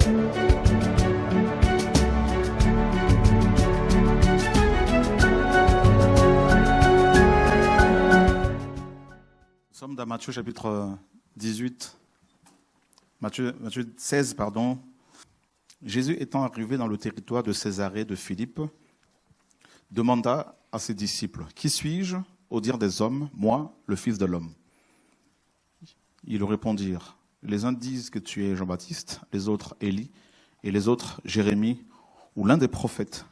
Nous sommes dans Matthieu chapitre 18, Matthieu 16, pardon. Jésus étant arrivé dans le territoire de Césarée de Philippe, demanda à ses disciples, « Qui suis-je au dire des hommes, moi, le Fils de l'homme ?» Ils lui répondirent, « Les uns disent que tu es Jean-Baptiste, les autres Élie, et les autres Jérémie, ou l'un des prophètes. »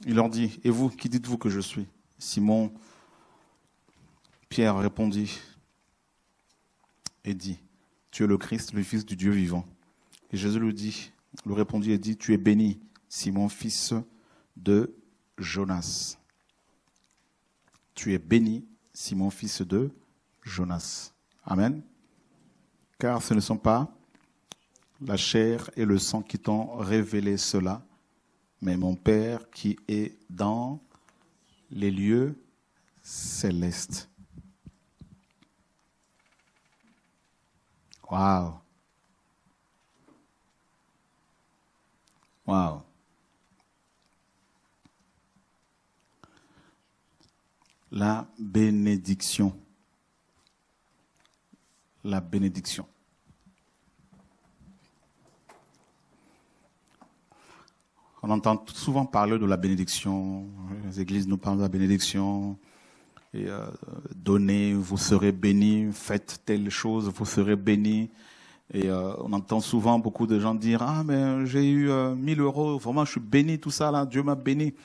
Il leur dit, « Et vous, qui dites-vous que je suis ?» Simon Pierre répondit et dit, « Tu es le Christ, le Fils du Dieu vivant. » Et Jésus lui répondit et dit, « Tu es béni, Simon, fils de Jonas. Tu es béni, Simon, fils de Jonas. » Amen. Car ce ne sont pas la chair et le sang qui t'ont révélé cela, mais mon Père qui est dans les lieux célestes. Waouh. Waouh. La bénédiction. La bénédiction. On entend souvent parler de la bénédiction. Les églises nous parlent de la bénédiction. Et donnez, vous serez bénis. Faites telle chose, vous serez bénis. Et on entend souvent beaucoup de gens dire « Ah, mais j'ai eu 1000 euros, vraiment je suis béni, tout ça là, Dieu m'a béni. »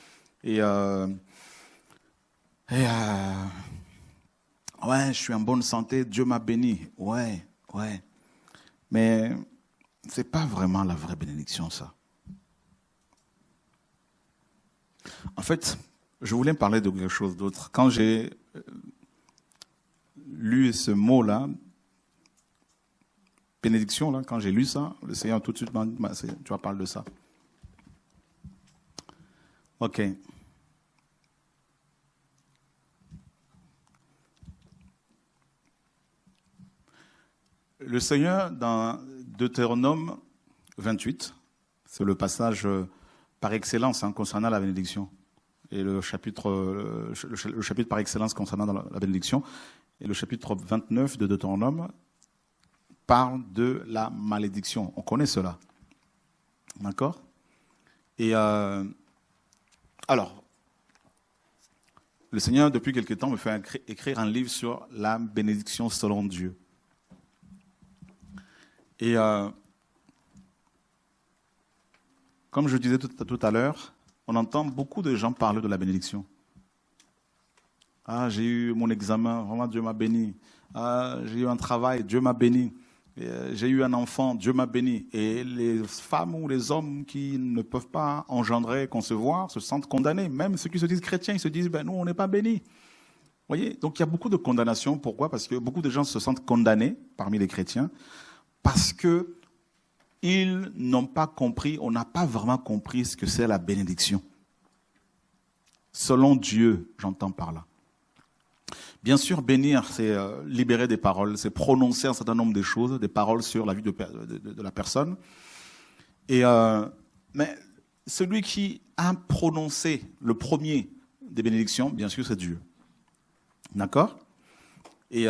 Ouais, je suis en bonne santé, Dieu m'a béni. Ouais. Mais c'est pas vraiment la vraie bénédiction, ça. En fait, je voulais parler de quelque chose d'autre. Quand j'ai lu ce mot-là, bénédiction, là, quand j'ai lu ça, le Seigneur tout de suite m'a dit, tu vas parler de ça. Ok. Le Seigneur, dans Deutéronome 28, c'est le passage par excellence concernant la bénédiction. Et le chapitre par excellence concernant la bénédiction. Et le chapitre 29 de Deutéronome parle de la malédiction. On connaît cela. D'accord ? Et alors, le Seigneur, depuis quelque temps, me fait écrire un livre sur la bénédiction selon Dieu. Et comme je disais tout à l'heure, on entend beaucoup de gens parler de la bénédiction. Ah, j'ai eu mon examen, vraiment Dieu m'a béni. Ah, j'ai eu un travail, Dieu m'a béni. J'ai eu un enfant, Dieu m'a béni. Et les femmes ou les hommes qui ne peuvent pas engendrer, concevoir, se sentent condamnés. Même ceux qui se disent chrétiens, ils se disent, nous, on n'est pas bénis. Vous voyez ? Donc, il y a beaucoup de condamnation. Pourquoi ? Parce que beaucoup de gens se sentent condamnés parmi les chrétiens. Parce que ils n'ont pas compris, on n'a pas vraiment compris ce que c'est la bénédiction. Selon Dieu, j'entends par là. Bien sûr, bénir, c'est libérer des paroles, c'est prononcer un certain nombre de choses, des paroles sur la vie de la personne. Mais celui qui a prononcé le premier des bénédictions, bien sûr, c'est Dieu. D'accord ? Et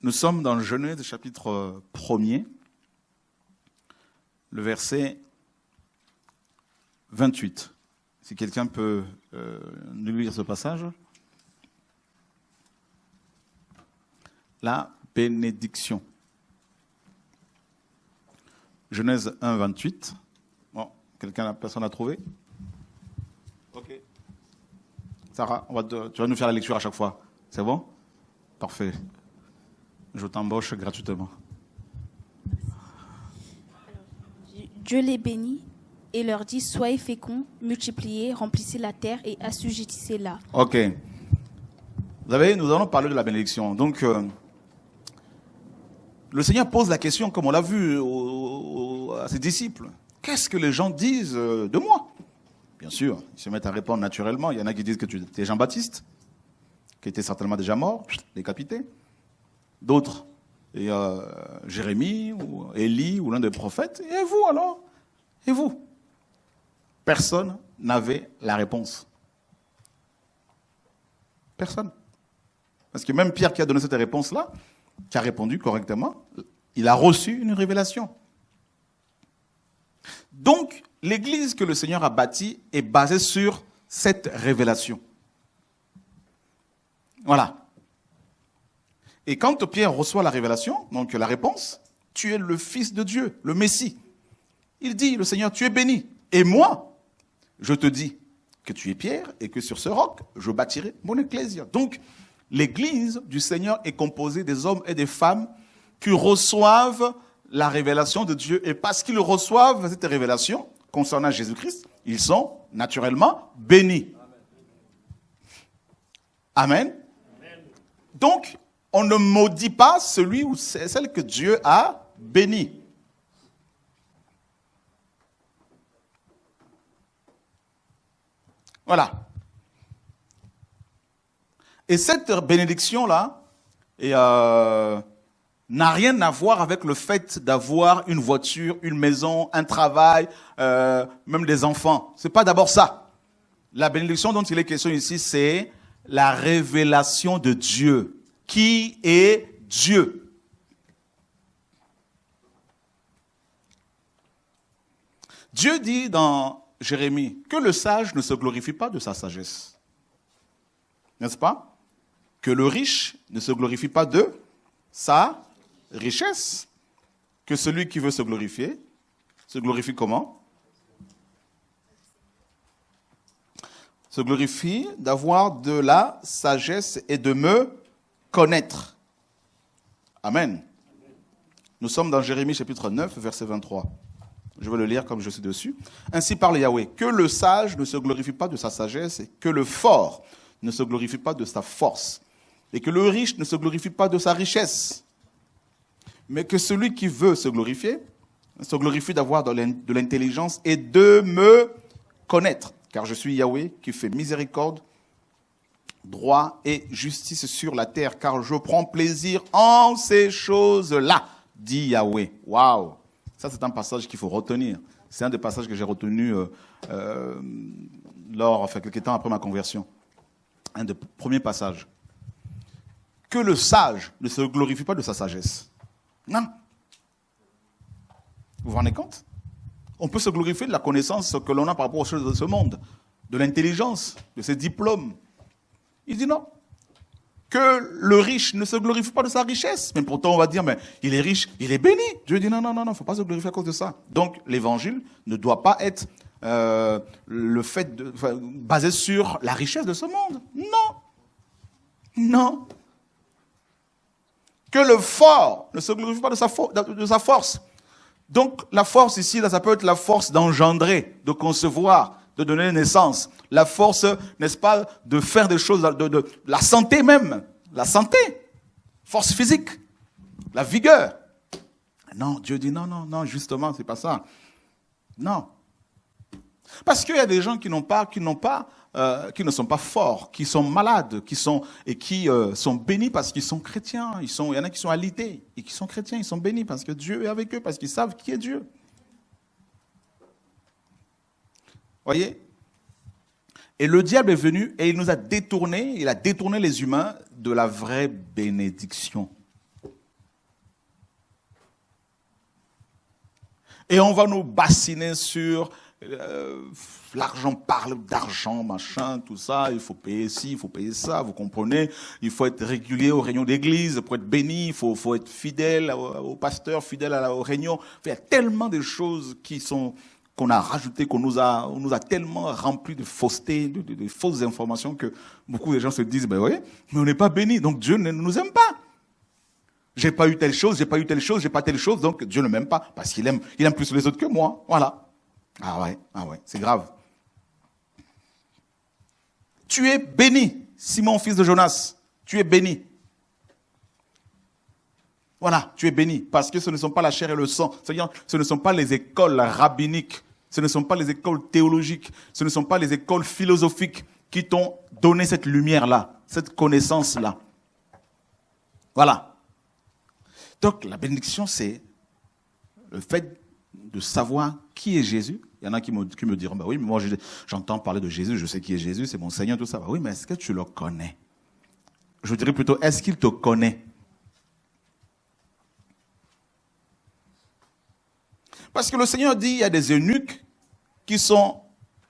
nous sommes dans Genèse chapitre 1er, le verset 28. Si quelqu'un peut nous lire ce passage. La bénédiction. Genèse 1, 28. Bon, personne n'a trouvé ? Ok. Sarah, tu vas nous faire la lecture à chaque fois. C'est bon ? Parfait. Je t'embauche gratuitement. Dieu les bénit et leur dit, soyez féconds, multipliez, remplissez la terre et assujettissez-la. Ok. Vous savez, nous allons parler de la bénédiction. Donc, le Seigneur pose la question, comme on l'a vu à ses disciples. Qu'est-ce que les gens disent de moi ? Bien sûr, ils se mettent à répondre naturellement. Il y en a qui disent que tu es Jean-Baptiste, qui était certainement déjà mort, décapité. D'autres, et Jérémie, ou Élie, ou l'un des prophètes. Et vous alors? Et vous? Personne n'avait la réponse. Personne. Parce que même Pierre qui a donné cette réponse-là, qui a répondu correctement, il a reçu une révélation. Donc, l'église que le Seigneur a bâtie est basée sur cette révélation. Voilà. Et quand Pierre reçoit la révélation, donc la réponse, tu es le Fils de Dieu, le Messie. Il dit, le Seigneur, tu es béni. Et moi, je te dis que tu es Pierre et que sur ce roc, je bâtirai mon ecclésia. Donc, l'église du Seigneur est composée des hommes et des femmes qui reçoivent la révélation de Dieu. Et parce qu'ils reçoivent cette révélation concernant Jésus-Christ, ils sont naturellement bénis. Amen. Donc, on ne maudit pas celui ou celle que Dieu a béni. Voilà. Et cette bénédiction-là n'a rien à voir avec le fait d'avoir une voiture, une maison, un travail, même des enfants. Ce n'est pas d'abord ça. La bénédiction dont il est question ici, c'est la révélation de Dieu. Qui est Dieu? Dieu dit dans Jérémie que le sage ne se glorifie pas de sa sagesse. N'est-ce pas? Que le riche ne se glorifie pas de sa richesse. Que celui qui veut se glorifier comment? Se glorifie d'avoir de la sagesse et de me connaître. Amen. Nous sommes dans Jérémie chapitre 9, verset 23. Je vais le lire comme je suis dessus. Ainsi parle Yahweh, que le sage ne se glorifie pas de sa sagesse, et que le fort ne se glorifie pas de sa force, et que le riche ne se glorifie pas de sa richesse, mais que celui qui veut se glorifie d'avoir de l'intelligence et de me connaître, car je suis Yahweh qui fait miséricorde, droit et justice sur la terre, car je prends plaisir en ces choses-là, dit Yahweh. Waouh! Ça, c'est un passage qu'il faut retenir. C'est un des passages que j'ai retenu quelques temps après ma conversion. Un des premiers passages. Que le sage ne se glorifie pas de sa sagesse. Non. Vous vous rendez compte? On peut se glorifier de la connaissance que l'on a par rapport aux choses de ce monde, de l'intelligence, de ses diplômes. Il dit non. Que le riche ne se glorifie pas de sa richesse. Mais pourtant, on va dire, mais il est riche, il est béni. Dieu dit non, il ne faut pas se glorifier à cause de ça. Donc, l'évangile ne doit pas être basé sur la richesse de ce monde. Non. Non. Que le fort ne se glorifie pas de sa force. Donc, la force ici, là, ça peut être la force d'engendrer, de concevoir, de donner naissance. La force, n'est-ce pas, de faire des choses, de la santé même. La santé. Force physique. La vigueur. Non, Dieu dit non, justement, c'est pas ça. Non. Parce qu'il y a des gens qui ne sont pas forts, qui sont malades, qui sont bénis parce qu'ils sont chrétiens. Il y en a qui sont alités et qui sont chrétiens, ils sont bénis parce que Dieu est avec eux, parce qu'ils savent qui est Dieu. Voyez? Et le diable est venu et il a détourné les humains de la vraie bénédiction. Et on va nous bassiner sur l'argent, parle d'argent, machin, tout ça, il faut payer ci, il faut payer ça, vous comprenez, il faut être régulier aux réunions d'église pour être béni, il faut être fidèle au pasteur, fidèle aux réunions. Il y a tellement de choses qu'on a rajoutées, on nous a tellement rempli de fausseté, de fausses informations que beaucoup de gens se disent, ben oui, mais on n'est pas béni, donc Dieu ne nous aime pas. J'ai pas eu telle chose, j'ai pas telle chose, donc Dieu ne m'aime pas, parce qu'il aime plus les autres que moi, voilà. Ah ouais, c'est grave. Tu es béni, Simon, fils de Jonas, tu es béni. Voilà, tu es béni, parce que ce ne sont pas la chair et le sang, c'est-à-dire ce ne sont pas les écoles rabbiniques, ce ne sont pas les écoles théologiques, ce ne sont pas les écoles philosophiques qui t'ont donné cette lumière-là, cette connaissance-là. Voilà. Donc la bénédiction, c'est le fait de savoir qui est Jésus. Il y en a qui me diront, bah oui, mais moi j'entends parler de Jésus, je sais qui est Jésus, c'est mon Seigneur, tout ça. Bah oui, mais est-ce que tu le connais? Je dirais plutôt, est-ce qu'il te connaît? Parce que le Seigneur dit, il y a des eunuques qui sont,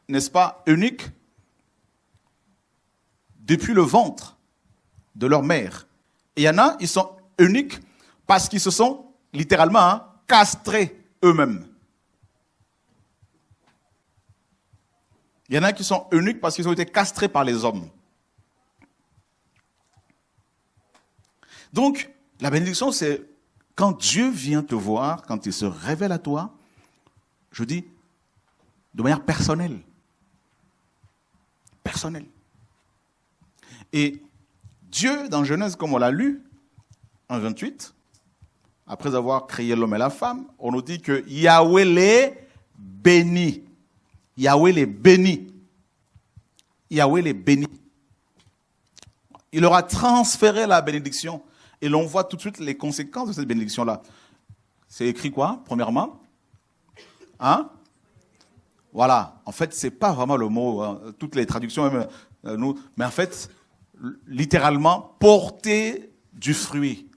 n'est-ce pas, eunuques depuis le ventre de leur mère. Et il y en a, ils sont eunuques parce qu'ils se sont littéralement castrés eux-mêmes. Il y en a qui sont eunuques parce qu'ils ont été castrés par les hommes. Donc, la bénédiction, c'est quand Dieu vient te voir, quand il se révèle à toi, je dis, de manière personnelle. Personnelle. Et Dieu, dans Genèse, comme on l'a lu, en 28, après avoir créé l'homme et la femme, on nous dit que Yahweh les bénit. Yahweh les bénit. Yahweh les bénit. Il leur a transféré la bénédiction. Et l'on voit tout de suite les conséquences de cette bénédiction-là. C'est écrit quoi, premièrement? Hein? Voilà. En fait, ce n'est pas vraiment le mot, toutes les traductions, même nous, mais en fait, littéralement, porter du fruit.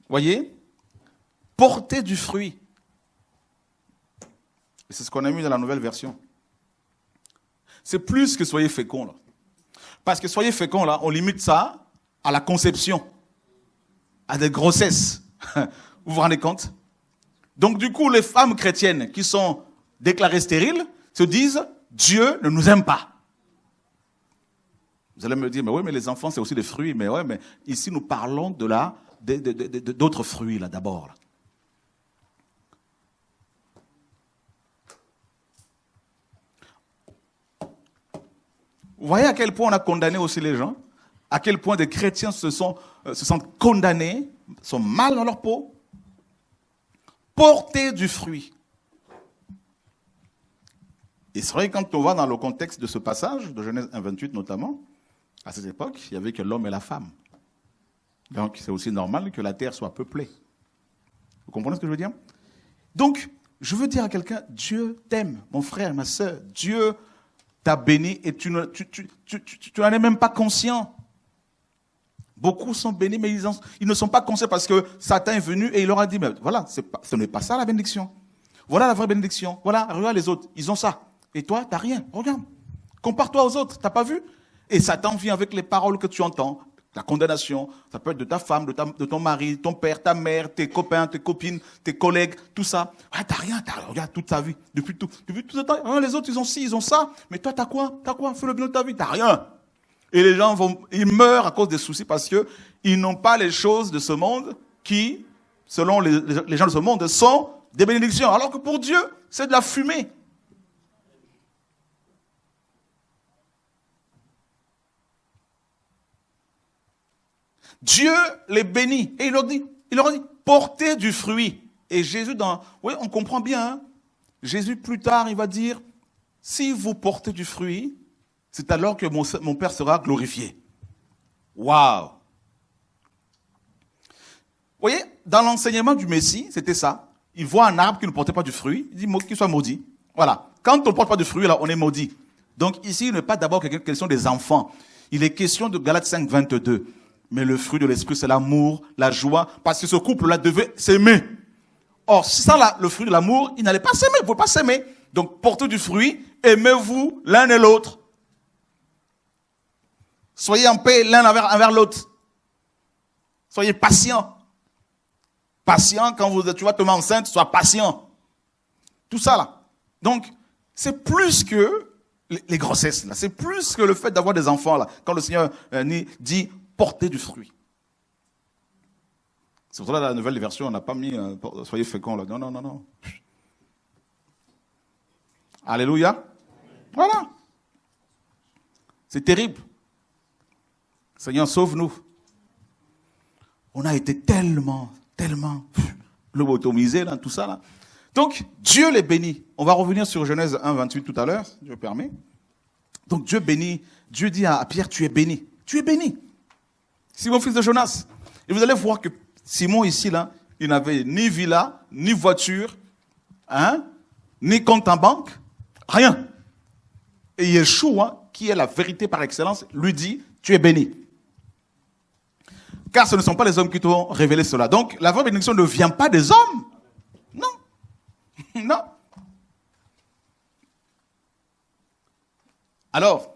Voyez? Porter du fruit. Et c'est ce qu'on a mis dans la nouvelle version. C'est plus que soyez féconds, là. Parce que soyez féconds, là, on limite ça à la conception, à des grossesses. Vous vous rendez compte? Donc, du coup, les femmes chrétiennes qui sont déclarées stériles se disent, Dieu ne nous aime pas. Vous allez me dire, mais oui, mais les enfants, c'est aussi des fruits. Mais ouais, mais ici, nous parlons d'autres fruits, là, d'abord. Là. Vous voyez à quel point on a condamné aussi les gens? À quel point des chrétiens se sentent condamnés, sont mal dans leur peau? Porter du fruit. Et c'est vrai, quand on va dans le contexte de ce passage, de Genèse 1,28 notamment, à cette époque, il n'y avait que l'homme et la femme. Donc c'est aussi normal que la terre soit peuplée. Vous comprenez ce que je veux dire? Donc, je veux dire à quelqu'un, Dieu t'aime, mon frère, ma soeur. Dieu t'a béni et tu n'en es même pas conscient. Beaucoup sont bénis, mais ils ne sont pas conscients parce que Satan est venu et il leur a dit, mais voilà, ce n'est pas ça la bénédiction. Voilà la vraie bénédiction. Voilà, regarde les autres, ils ont ça. Et toi, tu n'as rien. Regarde. Compare-toi aux autres, tu n'as pas vu? Et Satan vient avec les paroles que tu entends. La condamnation, ça peut être de ta femme, de ton mari, ton père, ta mère, tes copains, tes copines, tes collègues, tout ça. Ah, t'as rien, regarde toute ta vie. Depuis tout ce temps, les autres, ils ont ci, ils ont ça. Mais toi, t'as quoi? Fais le bilan de ta vie. T'as rien. Et les gens ils meurent à cause des soucis parce qu'ils n'ont pas les choses de ce monde qui, selon les gens de ce monde, sont des bénédictions. Alors que pour Dieu, c'est de la fumée. Dieu les bénit. Et il leur dit, portez du fruit. Et Jésus, oui, on comprend bien. Hein? Jésus, plus tard, il va dire, si vous portez du fruit, c'est alors que mon Père sera glorifié. Waouh! Vous voyez, dans l'enseignement du Messie, c'était ça. Il voit un arbre qui ne portait pas du fruit, il dit qu'il soit maudit. Voilà. Quand on ne porte pas de fruit, là, on est maudit. Donc ici, il n'est pas d'abord question des enfants. Il est question de Galates 5, 22. Mais le fruit de l'esprit, c'est l'amour, la joie, parce que ce couple-là devait s'aimer. Or, sans le fruit de l'amour, il n'allait pas s'aimer, il ne pouvait pas s'aimer. Donc, portez du fruit, aimez-vous l'un et l'autre. Soyez en paix l'un envers l'autre. Soyez patient. Patient, quand tu vas tomber enceinte, sois patient. Tout ça, là. Donc, c'est plus que les grossesses, là. C'est plus que le fait d'avoir des enfants, là. Quand le Seigneur dit, porter du fruit. C'est pour ça que dans la nouvelle version, on n'a pas mis soyez féconds là. Non. Alléluia. Voilà. C'est terrible. Seigneur, sauve-nous. On a été tellement lobotomisés dans tout ça là. Donc, Dieu les bénit. On va revenir sur Genèse 1, 28 tout à l'heure, si Dieu permet. Donc Dieu bénit, Dieu dit à Pierre, tu es béni. Tu es béni. Simon, fils de Jonas. Et vous allez voir que Simon ici, là, il n'avait ni villa, ni voiture, hein, ni compte en banque, rien. Et Yeshua, qui est la vérité par excellence, lui dit, tu es béni. Car ce ne sont pas les hommes qui t'ont révélé cela. Donc, la vraie bénédiction ne vient pas des hommes. Non. Non. Alors,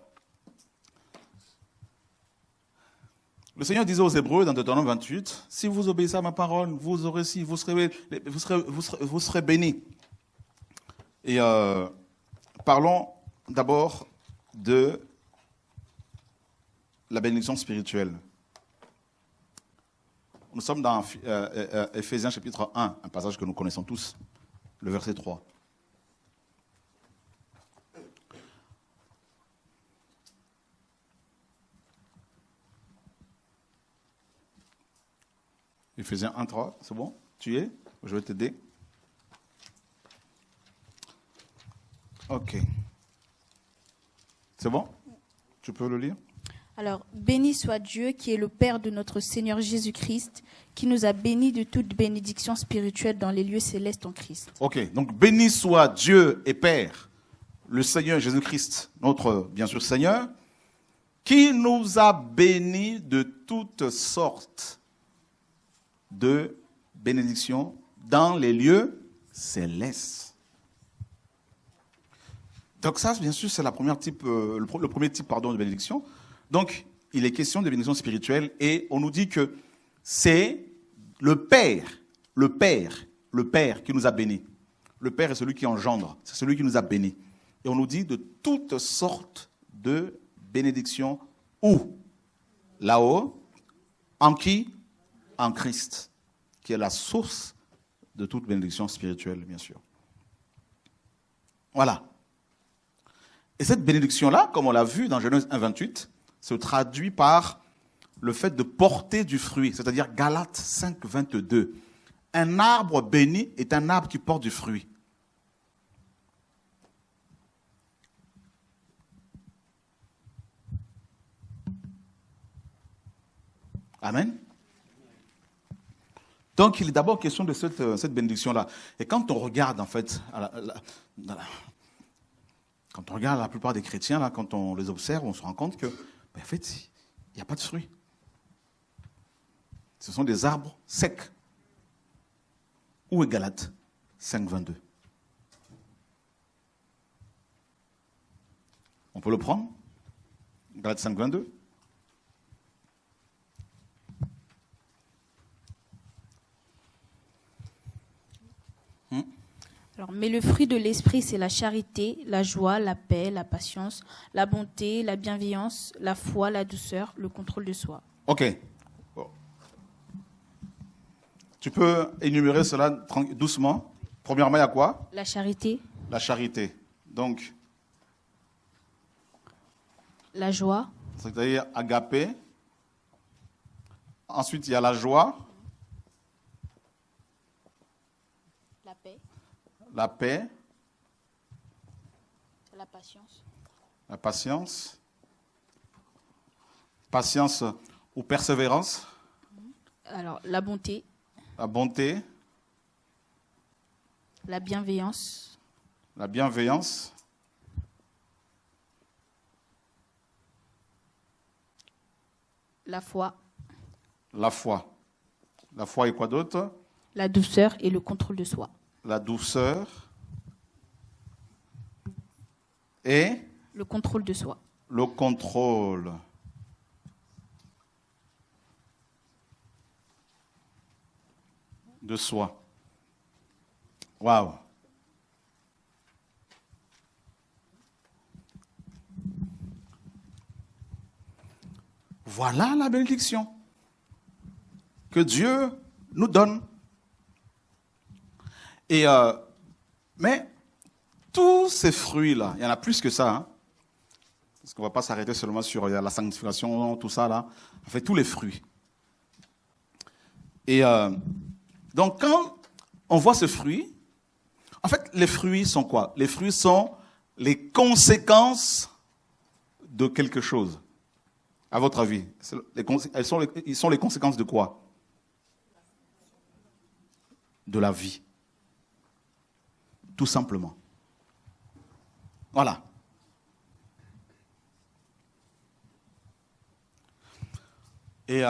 le Seigneur disait aux Hébreux dans Deutéronome 28, si vous obéissez à ma parole, vous aurez si, vous serez bénis. Et parlons d'abord de la bénédiction spirituelle. Nous sommes dans Éphésiens chapitre 1, un passage que nous connaissons tous, le verset 3. Éphésiens 1, 3, c'est bon? Tu y es? Je vais t'aider. Ok. C'est bon? Tu peux le lire? Alors, béni soit Dieu qui est le Père de notre Seigneur Jésus-Christ, qui nous a bénis de toute bénédiction spirituelle dans les lieux célestes en Christ. Ok, donc béni soit Dieu et Père, le Seigneur Jésus-Christ, notre, bien sûr, Seigneur, qui nous a bénis de toutes sortes de bénédictions dans les lieux célestes. Donc ça, bien sûr, c'est le premier type de bénédiction. Donc, il est question de bénédiction spirituelle et on nous dit que c'est le Père qui nous a bénis. Le Père est celui qui engendre, c'est celui qui nous a bénis. Et on nous dit de toutes sortes de bénédictions. Où? Là-haut. En qui? En Christ, qui est la source de toute bénédiction spirituelle, bien sûr. Voilà. Et cette bénédiction-là, comme on l'a vu dans Genèse 1, 28, se traduit par le fait de porter du fruit, c'est-à-dire Galates 5, 22. Un arbre béni est un arbre qui porte du fruit. Amen. Donc, il est d'abord question de cette bénédiction-là. Et quand on regarde, en fait, quand on regarde la plupart des chrétiens, là, quand on les observe, on se rend compte que, en fait, il n'y a pas de fruits. Ce sont des arbres secs. Où est Galates 5, 22? On peut le prendre? Galates 5, 22? Alors, mais le fruit de l'esprit, c'est la charité, la joie, la paix, la patience, la bonté, la bienveillance, la foi, la douceur, le contrôle de soi. Ok. Bon. Tu peux énumérer cela doucement. Premièrement, il y a quoi? La charité. La charité. Donc, la joie. C'est-à-dire agapé. Ensuite, il y a la joie. La paix. La paix. La patience. La patience. Patience ou persévérance. Alors, la bonté. La bonté. La bienveillance. La bienveillance. La foi. La foi. La foi et quoi d'autre? La douceur et le contrôle de soi. La douceur et le contrôle de soi. Le contrôle. De soi. Waouh. Voilà la bénédiction que Dieu nous donne. Et mais tous ces fruits-là, il y en a plus que ça, hein, parce qu'on ne va pas s'arrêter seulement sur la sanctification, tout ça là, on fait tous les fruits. Et donc quand on voit ce fruit, en fait les fruits sont quoi? Les fruits sont les conséquences de quelque chose, à votre avis, ils sont les conséquences de quoi? De la vie. Tout simplement. Voilà. Et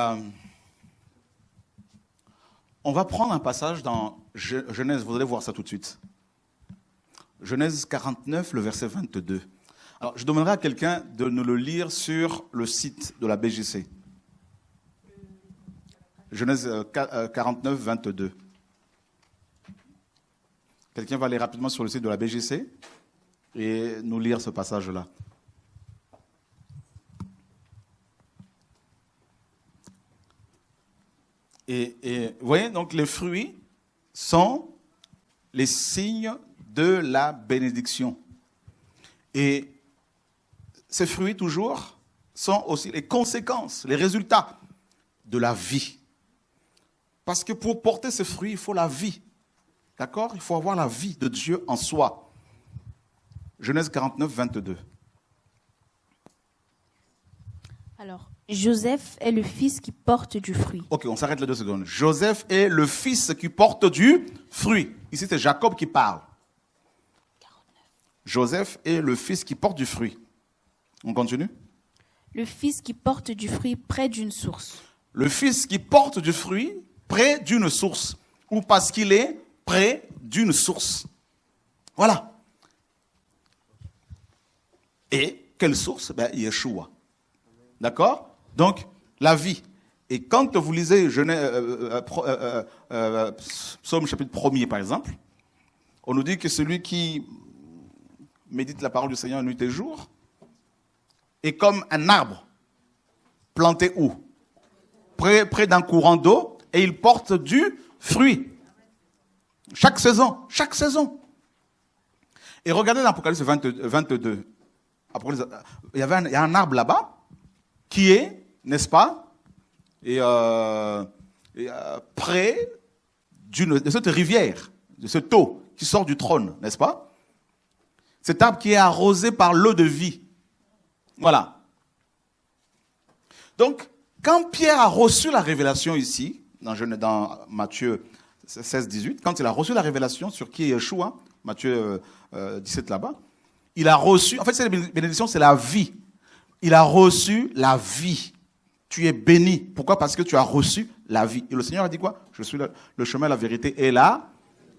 on va prendre un passage dans Genèse, vous allez voir ça tout de suite. Genèse 49, le verset 22. Alors, je demanderai à quelqu'un de nous le lire sur le site de la BJC. Genèse 49, 22. Quelqu'un va aller rapidement sur le site de la BJC et nous lire ce passage-là. Et vous voyez, donc les fruits sont les signes de la bénédiction. Et ces fruits, toujours, sont aussi les conséquences, les résultats de la vie. Parce que pour porter ces fruits, il faut la vie. D'accord? Il faut avoir la vie de Dieu en soi. Genèse 49, 22. Alors, Joseph est le fils qui porte du fruit. Ok, on s'arrête là 2 secondes. Joseph est le fils qui porte du fruit. Ici, c'est Jacob qui parle. 49. Joseph est le fils qui porte du fruit. On continue? Le fils qui porte du fruit près d'une source. Le fils qui porte du fruit près d'une source. Ou parce qu'il est près d'une source. Voilà. Et quelle source? Yeshua. D'accord? Donc, la vie. Et quand vous lisez Psaume chapitre 1er, par exemple, on nous dit que celui qui médite la parole du Seigneur nuit et jour est comme un arbre planté où? Près d'un courant d'eau, et il porte du fruit. Chaque saison, chaque saison. Et regardez l'Apocalypse 22. Il y a un arbre là-bas qui est, n'est-ce pas, près de cette rivière, de cette eau qui sort du trône, n'est-ce pas? Cet arbre qui est arrosé par l'eau de vie. Voilà. Donc, quand Pierre a reçu la révélation ici, dans Matthieu 16, 18, quand il a reçu la révélation sur qui est Yeshua, Matthieu 17 là-bas, il a reçu, en fait, cette bénédiction, c'est la vie. Il a reçu la vie. Tu es béni. Pourquoi? Parce que tu as reçu la vie. Et le Seigneur a dit quoi? Je suis le chemin, la vérité et là.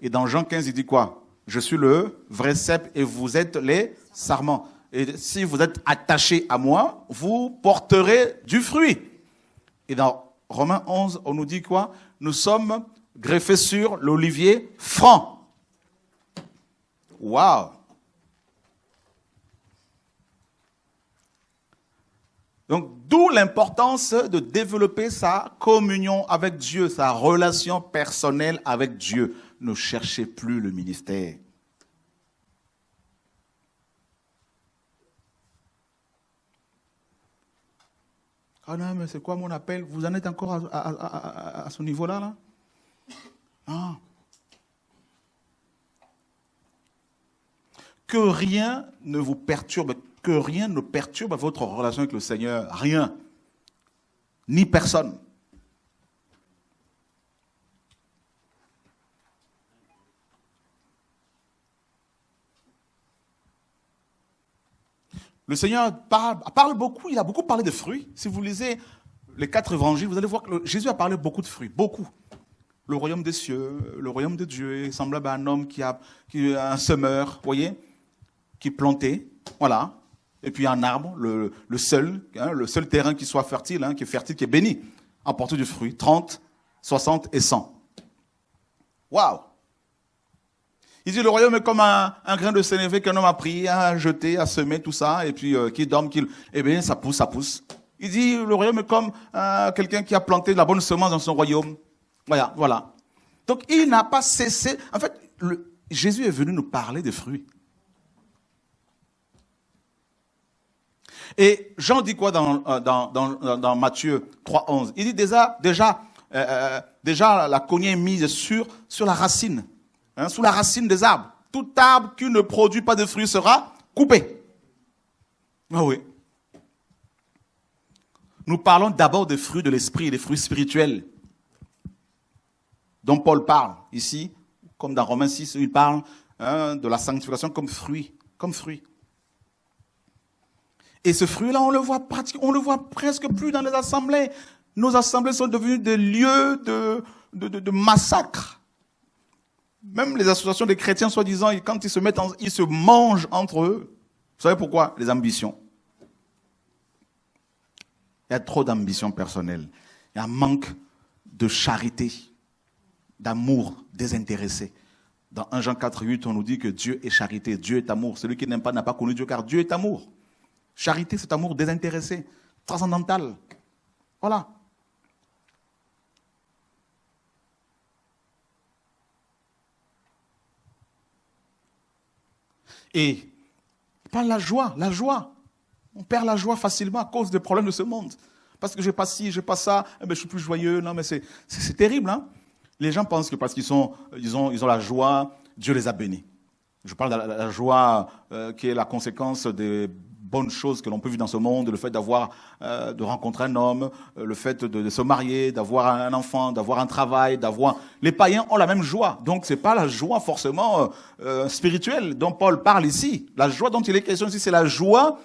Et dans Jean 15, il dit quoi? Je suis le vrai cep et vous êtes les sarments. Et si vous êtes attachés à moi, vous porterez du fruit. Et dans Romains 11, on nous dit quoi? Nous sommes greffés sur l'olivier franc. Waouh! Donc, d'où l'importance de développer sa communion avec Dieu, sa relation personnelle avec Dieu. Ne cherchez plus le ministère. Ah non, mais c'est quoi mon appel? Vous en êtes encore à ce niveau-là, là? Ah. Que rien ne vous perturbe, que rien ne perturbe votre relation avec le Seigneur. Rien. Ni personne. Le Seigneur parle beaucoup, il a beaucoup parlé de fruits. Si vous lisez les 4 évangiles, vous allez voir que Jésus a parlé beaucoup de fruits, beaucoup. Le royaume des cieux, le royaume de Dieu est semblable à un homme qui a un semeur, voyez, qui plantait, voilà. Et puis un arbre, le seul terrain qui soit fertile, qui est fertile, qui est béni, apporte du fruit, 30, 60 et 100. Waouh! Il dit, le royaume est comme un grain de sénévé qu'un homme a pris, a jeté, a semé, tout ça, et puis qui dorme, eh bien, ça pousse, ça pousse. Il dit, le royaume est comme quelqu'un qui a planté de la bonne semence dans son royaume. Voilà. Donc, il n'a pas cessé. En fait, Jésus est venu nous parler des fruits. Et Jean dit quoi dans Matthieu 3,11? Il dit déjà la cognée est mise sur la racine. Sous la racine des arbres. Tout arbre qui ne produit pas de fruits sera coupé. Ah oui. nous parlons d'abord des fruits de l'esprit, des fruits spirituels, dont Paul parle ici, comme dans Romains 6, il parle de la sanctification comme fruit, Et ce fruit-là, on le voit presque plus dans les assemblées. Nos assemblées sont devenues des lieux de massacre. Même les associations des chrétiens, soi-disant, quand ils se mangent entre eux. Vous savez pourquoi? Les ambitions. Il y a trop d'ambition personnelle. Il y a un manque de charité, d'amour désintéressé. Dans 1 Jean 4:8, on nous dit que Dieu est charité, Dieu est amour. Celui qui n'aime pas n'a pas connu Dieu, car Dieu est amour. Charité, c'est amour désintéressé, transcendantal. Voilà. Et pas la joie. On perd la joie facilement à cause des problèmes de ce monde. Parce que j'ai pas ci, j'ai pas ça, je suis plus joyeux. Non, mais c'est terrible, hein. Les gens pensent que parce qu'ils ont la joie, Dieu les a bénis. Je parle de la joie qui est la conséquence des bonnes choses que l'on peut vivre dans ce monde, le fait de rencontrer un homme, le fait de se marier, d'avoir un enfant, d'avoir un travail, Les païens ont la même joie. Donc c'est pas la joie forcément spirituelle dont Paul parle ici. La joie dont il est question ici, c'est la joie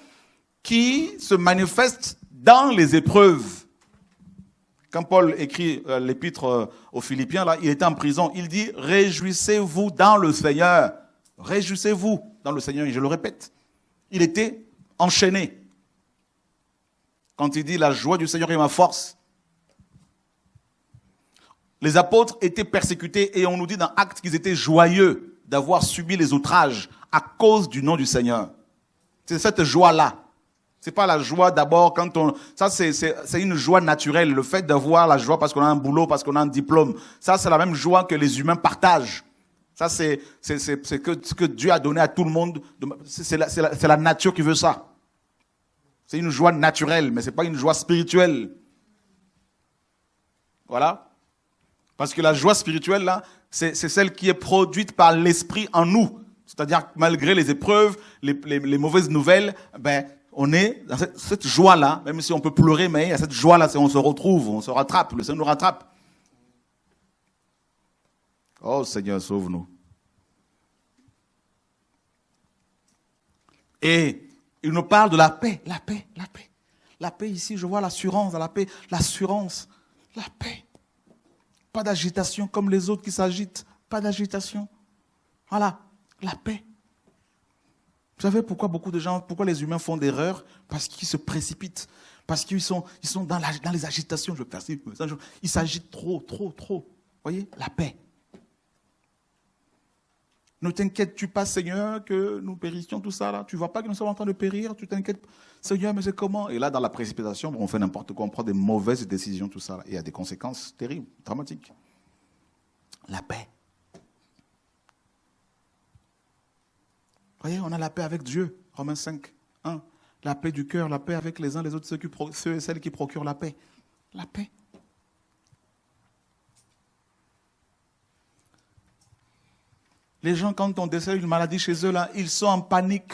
qui se manifeste dans les épreuves. Quand Paul écrit l'épître aux Philippiens, là, il était en prison. Il dit « Réjouissez-vous dans le Seigneur ». Réjouissez-vous dans le Seigneur. Et je le répète, il était enchaîné. Quand il dit « La joie du Seigneur est ma force ». Les apôtres étaient persécutés et on nous dit dans Actes qu'ils étaient joyeux d'avoir subi les outrages à cause du nom du Seigneur. C'est cette joie-là. C'est pas la joie d'abord quand ça c'est une joie naturelle, le fait d'avoir la joie parce qu'on a un boulot, parce qu'on a un diplôme. Ça c'est la même joie que les humains partagent. Ça c'est ce que Dieu a donné à tout le monde. C'est la nature qui veut ça. C'est une joie naturelle, mais c'est pas une joie spirituelle. Voilà. Parce que la joie spirituelle là, c'est celle qui est produite par l'esprit en nous. C'est-à-dire malgré les épreuves, les mauvaises nouvelles, on est dans cette joie-là, même si on peut pleurer, mais il y a cette joie-là, on se retrouve, on se rattrape, le Seigneur nous rattrape. Oh Seigneur, sauve-nous. Et il nous parle de la paix. La paix ici, je vois l'assurance, la paix, l'assurance, la paix. Pas d'agitation comme les autres qui s'agitent, pas d'agitation. Voilà, la paix. Vous savez pourquoi pourquoi les humains font d'erreurs? Parce qu'ils se précipitent. Parce qu'ils sont dans les agitations. Je vais faire ci, ils s'agitent trop. Vous voyez? La paix. Ne t'inquiètes-tu pas, Seigneur, que nous périssions, tout ça là? Tu ne vois pas que nous sommes en train de périr? Tu t'inquiètes, Seigneur, mais c'est comment? Et là, dans la précipitation, on fait n'importe quoi, on prend des mauvaises décisions, tout ça là. Et il y a des conséquences terribles, dramatiques. La paix. Vous voyez, on a la paix avec Dieu. Romains 5, 1. La paix du cœur, la paix avec les uns les autres, ceux et celles qui procurent la paix. La paix. Les gens, quand on décèle une maladie chez eux, là, ils sont en panique.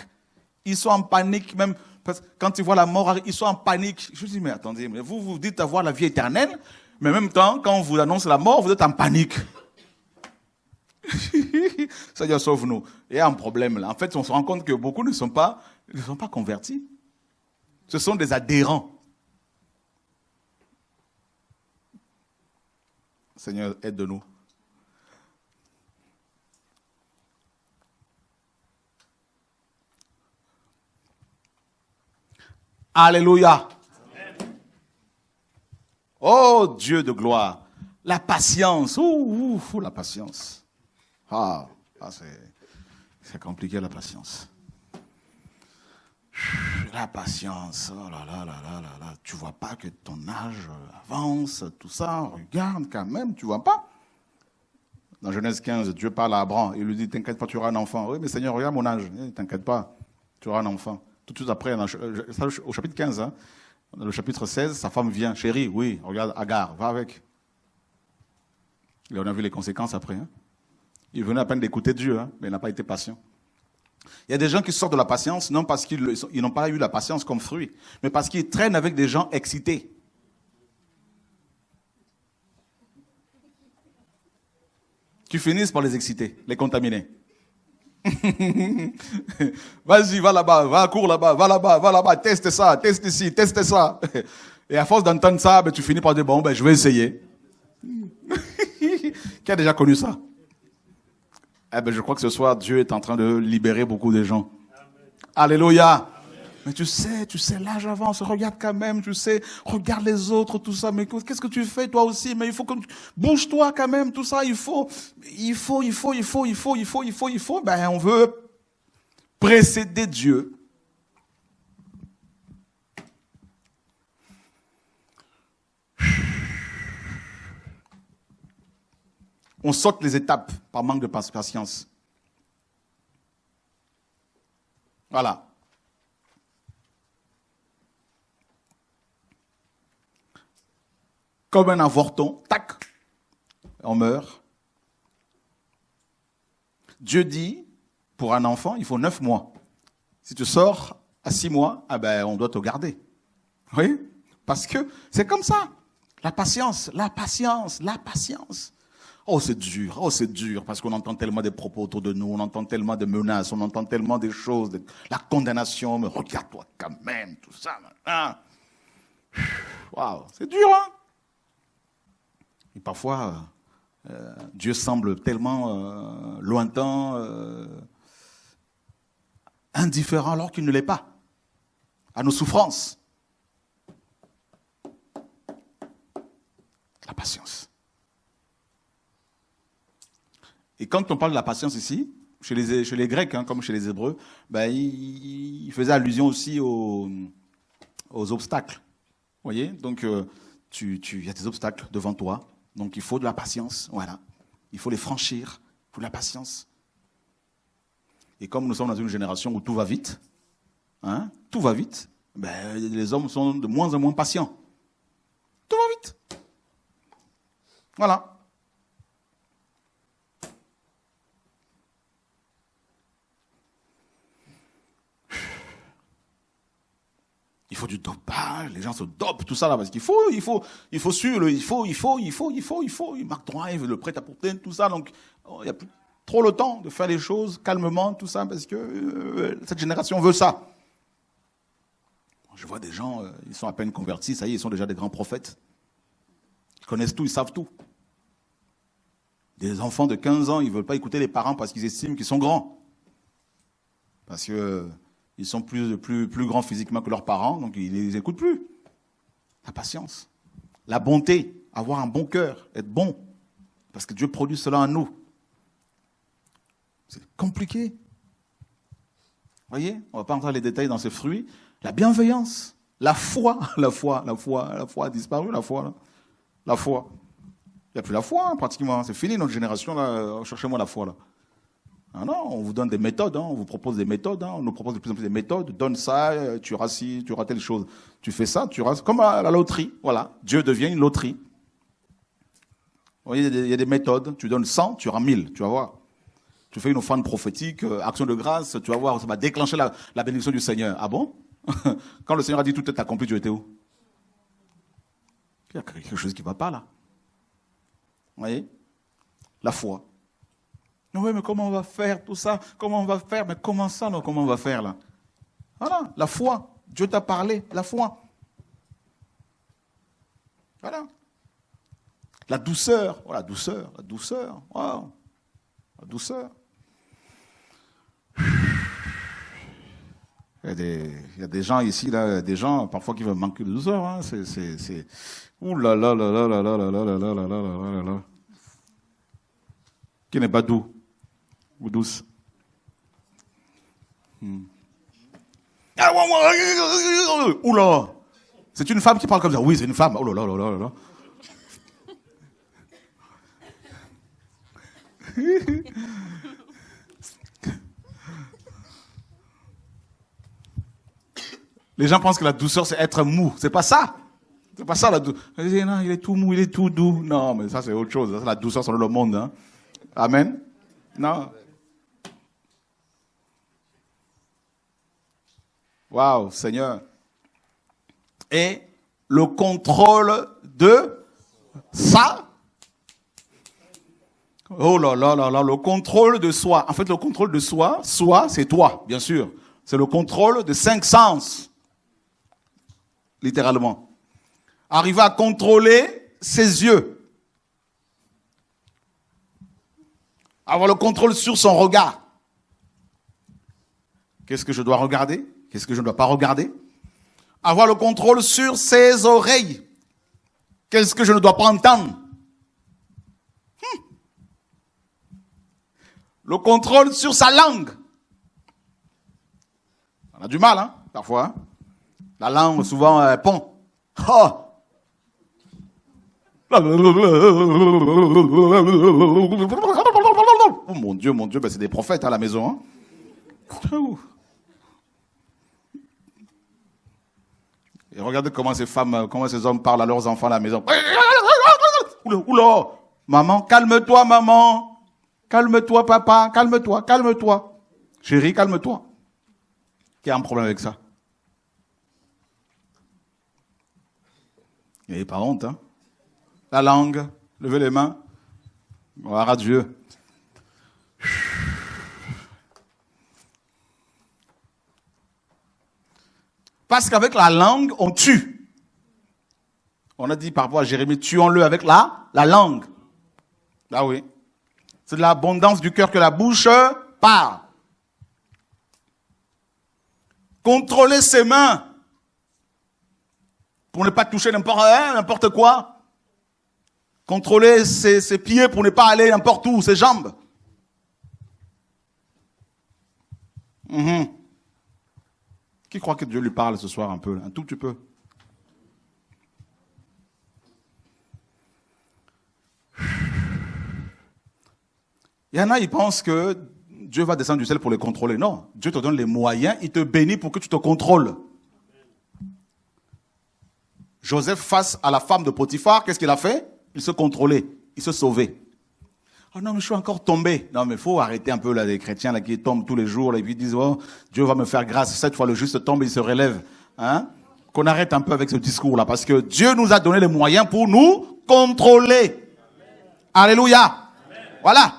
Ils sont en panique, même parce que quand ils voient la mort, ils sont en panique. Je dis, mais attendez, mais vous dites avoir la vie éternelle, mais en même temps, quand on vous annonce la mort, vous êtes en panique. Seigneur, sauve-nous. Il y a un problème là. En fait, on se rend compte que beaucoup ne sont pas convertis. Ce sont des adhérents. Seigneur, aide-nous. Alléluia. Amen. Oh Dieu de gloire. La patience. La patience. C'est compliqué la patience. La patience, oh là là. Tu vois pas que ton âge avance, tout ça, regarde quand même, tu vois pas? Dans Genèse 15, Dieu parle à Abraham, il lui dit, t'inquiète pas, tu auras un enfant. Oui, mais Seigneur, regarde mon âge, t'inquiète pas, tu auras un enfant. Tout de suite après, au chapitre 15, hein, dans le chapitre 16, sa femme vient, chérie, oui, regarde Agar, va avec. Et on a vu les conséquences après, hein. Il venait à peine d'écouter Dieu, hein, mais il n'a pas été patient. Il y a des gens qui sortent de la patience, non parce qu'ils n'ont pas eu la patience comme fruit, mais parce qu'ils traînent avec des gens excités. Tu finisses par les exciter, les contaminer. Vas-y, va là-bas, cours là-bas, va là-bas, teste ça, teste ici, teste ça. Et à force d'entendre ça, tu finis par dire, bon, je vais essayer. Qui a déjà connu ça? Je crois que ce soir, Dieu est en train de libérer beaucoup de gens. Amen. Alléluia. Amen. Mais tu sais, l'âge avance, regarde quand même, regarde les autres, tout ça, mais qu'est-ce que tu fais toi aussi? Mais il faut que bouge-toi quand même, tout ça, il faut. On veut précéder Dieu. On saute les étapes par manque de patience. Voilà. Comme un avorton, tac, on meurt. Dieu dit, pour un enfant, il faut 9 mois. Si tu sors à 6 mois, on doit te garder. Oui, parce que c'est comme ça. La patience. Oh, c'est dur, parce qu'on entend tellement des propos autour de nous, on entend tellement de menaces, on entend tellement des choses, la condamnation, mais regarde-toi quand même, tout ça. Waouh, c'est dur, hein? Et parfois, Dieu semble tellement lointain, indifférent, alors qu'il ne l'est pas, à nos souffrances. La patience. Et quand on parle de la patience ici, chez les Grecs, comme chez les Hébreux, il faisait allusion aussi aux obstacles. Vous voyez? Donc, il y a des obstacles devant toi. Donc, il faut de la patience. Voilà. Il faut les franchir. Il faut de la patience. Et comme nous sommes dans une génération où tout va vite, tout va vite, les hommes sont de moins en moins patients. Tout va vite. Voilà. Il faut du dopage, les gens se dopent, tout ça là, parce qu'il faut suivre, Mark Drive, le prêt-à-porter, tout ça, donc il n'y a plus trop le temps de faire les choses calmement, tout ça, parce que cette génération veut ça. Je vois des gens, ils sont à peine convertis, ça y est, ils sont déjà des grands prophètes. Ils connaissent tout, ils savent tout. Des enfants de 15 ans, ils ne veulent pas écouter les parents parce qu'ils estiment qu'ils sont grands. Parce que ils sont plus grands physiquement que leurs parents, donc ils ne les écoutent plus. La patience. La bonté, avoir un bon cœur, être bon. Parce que Dieu produit cela en nous. C'est compliqué. Vous voyez, on ne va pas entrer dans les détails dans ces fruits. La bienveillance, la foi a disparu, la foi. La foi. Il n'y a plus la foi, pratiquement. C'est fini, notre génération, là. Cherchez-moi la foi, là. Ah non, on vous donne des méthodes, on vous propose des méthodes, on nous propose de plus en plus des méthodes. Donne ça, tu auras ci, tu auras telle chose. Tu fais ça, tu auras... Comme à la loterie, voilà. Dieu devient une loterie. Vous voyez, il y a des méthodes. Tu donnes 100, tu auras 1000, tu vas voir. Tu fais une offrande prophétique, action de grâce, tu vas voir, ça va déclencher la bénédiction du Seigneur. Ah bon? Quand le Seigneur a dit tout est accompli, tu étais où? Il y a quelque chose qui ne va pas là. Vous voyez? La foi. Oui, mais comment on va faire tout ça? Comment on va faire? Mais comment ça, non? Comment on va faire là? Voilà, la foi. Dieu t'a parlé, la foi. Voilà. La douceur. Oh, la douceur. Wow. La douceur. Il y a des gens ici, là, des gens parfois qui veulent manquer de douceur. Hein. C'est... Ouh là là là là là là là là là là là là là. Qui n'est pas doux ou douce. Oula, c'est une femme qui parle comme ça. Oui, c'est une femme. Oh là là là là là. Les gens pensent que la douceur, c'est être mou. C'est pas ça. C'est pas ça la douceur. Non, il est tout mou, il est tout doux. Non, mais ça, c'est autre chose. Ça, c'est la douceur sur le monde. Hein. Amen. Non. Waouh, Seigneur. Et le contrôle de ça. Oh là là là là, le contrôle de soi. En fait, le contrôle de soi, c'est toi, bien sûr. C'est le contrôle de 5 sens. Littéralement. Arriver à contrôler ses yeux. Avoir le contrôle sur son regard. Qu'est-ce que je dois regarder? Qu'est-ce que je ne dois pas regarder? Avoir le contrôle sur ses oreilles. Qu'est-ce que je ne dois pas entendre? Le contrôle sur sa langue. On a du mal, hein, parfois. Hein? La langue, souvent, pond. Oh! Oh mon Dieu, ben c'est des prophètes à la maison. Hein? Et regardez comment ces femmes, comment ces hommes parlent à leurs enfants à la maison. Oula, maman, calme-toi, maman. Calme-toi, papa, calme-toi, calme-toi. Chérie, calme-toi. Qui a un problème avec ça? Et pas honte, hein? La langue, levez les mains. Gloire à Dieu. Parce qu'avec la langue, on tue. On a dit par rapport à Jérémie, tuons-le avec la langue. Ah oui. C'est de l'abondance du cœur que la bouche parle. Contrôler ses mains pour ne pas toucher n'importe quoi. Contrôler ses pieds pour ne pas aller n'importe où, ses jambes. Qui croit que Dieu lui parle ce soir un peu, un tout petit peu? Il y en a, ils pensent que Dieu va descendre du ciel pour les contrôler. Non, Dieu te donne les moyens, il te bénit pour que tu te contrôles. Joseph, face à la femme de Potiphar, qu'est-ce qu'il a fait? Il se contrôlait, il se sauvait. Oh non, mais je suis encore tombé. Non, mais il faut arrêter un peu là, les chrétiens là, qui tombent tous les jours là, et puis ils disent, oh, Dieu va me faire grâce. Cette fois, le juste tombe et il se relève. Hein? Qu'on arrête un peu avec ce discours-là, parce que Dieu nous a donné les moyens pour nous contrôler. Amen. Alléluia. Amen. Voilà.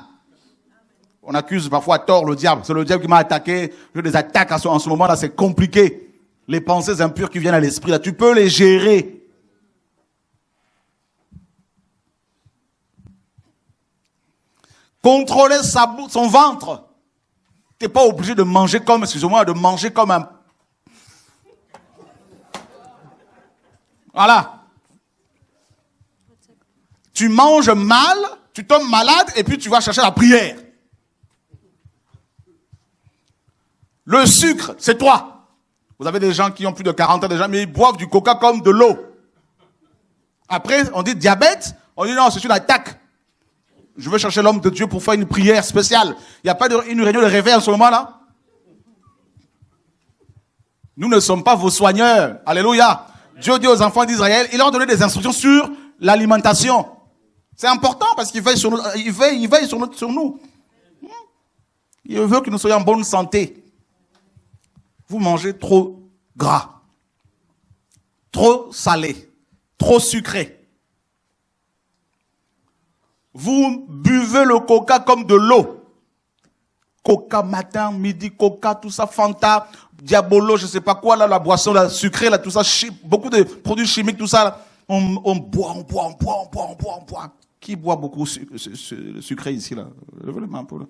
On accuse parfois à tort le diable. C'est le diable qui m'a attaqué. Je les attaque en ce moment-là, c'est compliqué. Les pensées impures qui viennent à l'esprit, là, tu peux les gérer. Contrôler son ventre. Tu n'es pas obligé de manger comme, excusez-moi, de manger comme un... Voilà. Tu manges mal, tu tombes malade et puis tu vas chercher la prière. Le sucre, c'est toi. Vous avez des gens qui ont plus de 40 ans déjà, mais ils boivent du coca comme de l'eau. Après, on dit diabète, on dit non, c'est une attaque. Je veux chercher l'homme de Dieu pour faire une prière spéciale. Il n'y a pas une réunion de réveil en ce moment-là? Nous ne sommes pas vos soigneurs. Alléluia. Dieu dit aux enfants d'Israël, il leur a donné des instructions sur l'alimentation. C'est important parce qu'il veille sur nous. Il veille sur nous. Il veut que nous soyons en bonne santé. Vous mangez trop gras, trop salé, trop sucré. Vous buvez le coca comme de l'eau. Coca matin, midi, coca, tout ça, Fanta, Diabolo, je sais pas quoi, là, la boisson là, sucrée, là, tout ça, beaucoup de produits chimiques, tout ça, là. On boit. Qui boit beaucoup sucré ici, là? Levez les mains un peu, là.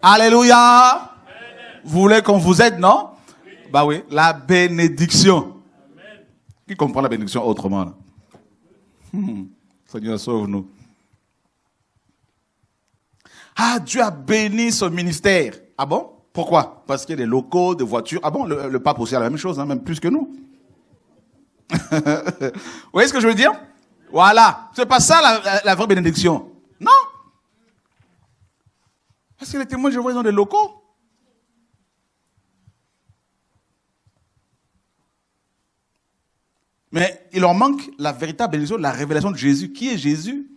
Alléluia. Amen. Vous voulez qu'on vous aide, non? Oui. Bah oui, la bénédiction. Amen. Qui comprend la bénédiction autrement, là? Seigneur, sauve-nous. Ah, Dieu a béni ce ministère. Ah bon? Pourquoi? Parce qu'il y a des locaux, des voitures. Ah bon, le pape aussi a la même chose, hein, même plus que nous. Vous voyez ce que je veux dire? Voilà. C'est pas ça la vraie bénédiction. Non. Parce que les témoins de Jéhovah, ils ont des locaux. Mais il leur manque la véritable bénédiction, la révélation de Jésus. Qui est Jésus?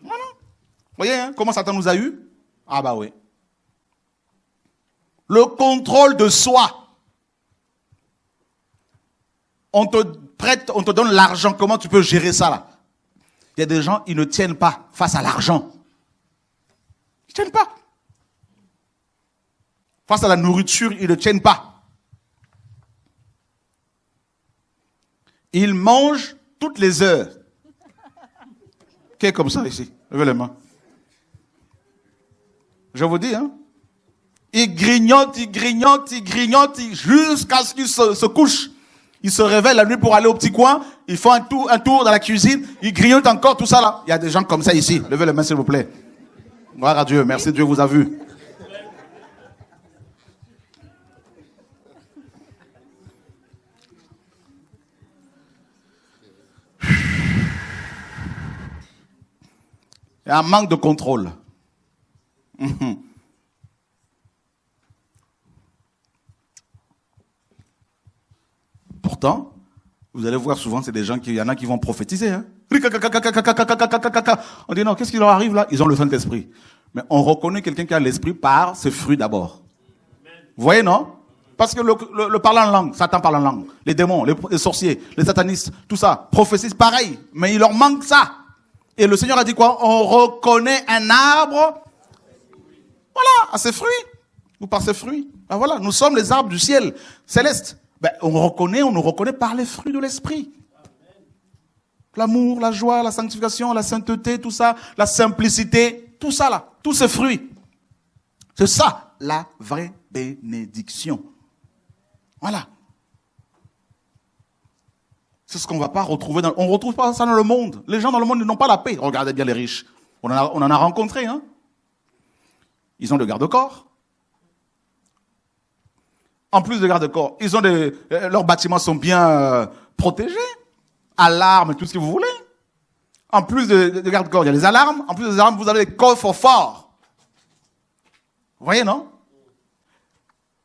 Voilà. Vous voyez hein, comment Satan nous a eu? Ah bah oui. Le contrôle de soi. On te prête, on te donne l'argent. Comment tu peux gérer ça là? Il y a des gens, ils ne tiennent pas face à l'argent. Ils ne tiennent pas. Face à la nourriture, ils ne tiennent pas. Ils mangent toutes les heures. Qui est comme ça ici? Levez les mains. Je vous dis, hein. Ils grignotent, jusqu'à ce qu'ils se couchent. Ils se réveillent la nuit pour aller au petit coin. Ils font un tour dans la cuisine. Ils grignotent encore tout ça là. Il y a des gens comme ça ici. Levez les mains s'il vous plaît. Gloire à Dieu. Merci, Dieu vous a vu. Il y a un manque de contrôle. Pourtant, vous allez voir souvent, c'est des gens il y en a qui vont prophétiser. Hein. On dit non, qu'est-ce qui leur arrive là? Ils ont le Saint-Esprit. Mais on reconnaît quelqu'un qui a l'esprit par ses fruits d'abord. Vous voyez, non? Parce que le parler en langue, Satan parle en langue. Les démons, les sorciers, les satanistes, tout ça, prophétise pareil. Mais il leur manque ça. Et le Seigneur a dit quoi? On reconnaît un arbre, voilà, à ses fruits, ou par ses fruits. Ben voilà, nous sommes les arbres du ciel céleste. Ben, on nous reconnaît par les fruits de l'esprit. L'amour, la joie, la sanctification, la sainteté, tout ça, la simplicité, tout ça là, tous ces fruits. C'est ça, la vraie bénédiction. Voilà. C'est ce qu'on ne va pas retrouver. On ne retrouve pas ça dans le monde. Les gens dans le monde n'ont pas la paix. Regardez bien les riches. On en a rencontré. Hein. Ils ont le garde-corps. En plus de garde-corps, ils ont leurs bâtiments sont bien protégés. Alarmes, tout ce que vous voulez. En plus de garde-corps, il y a les alarmes. En plus des alarmes, vous avez les coffres forts. Vous voyez, non?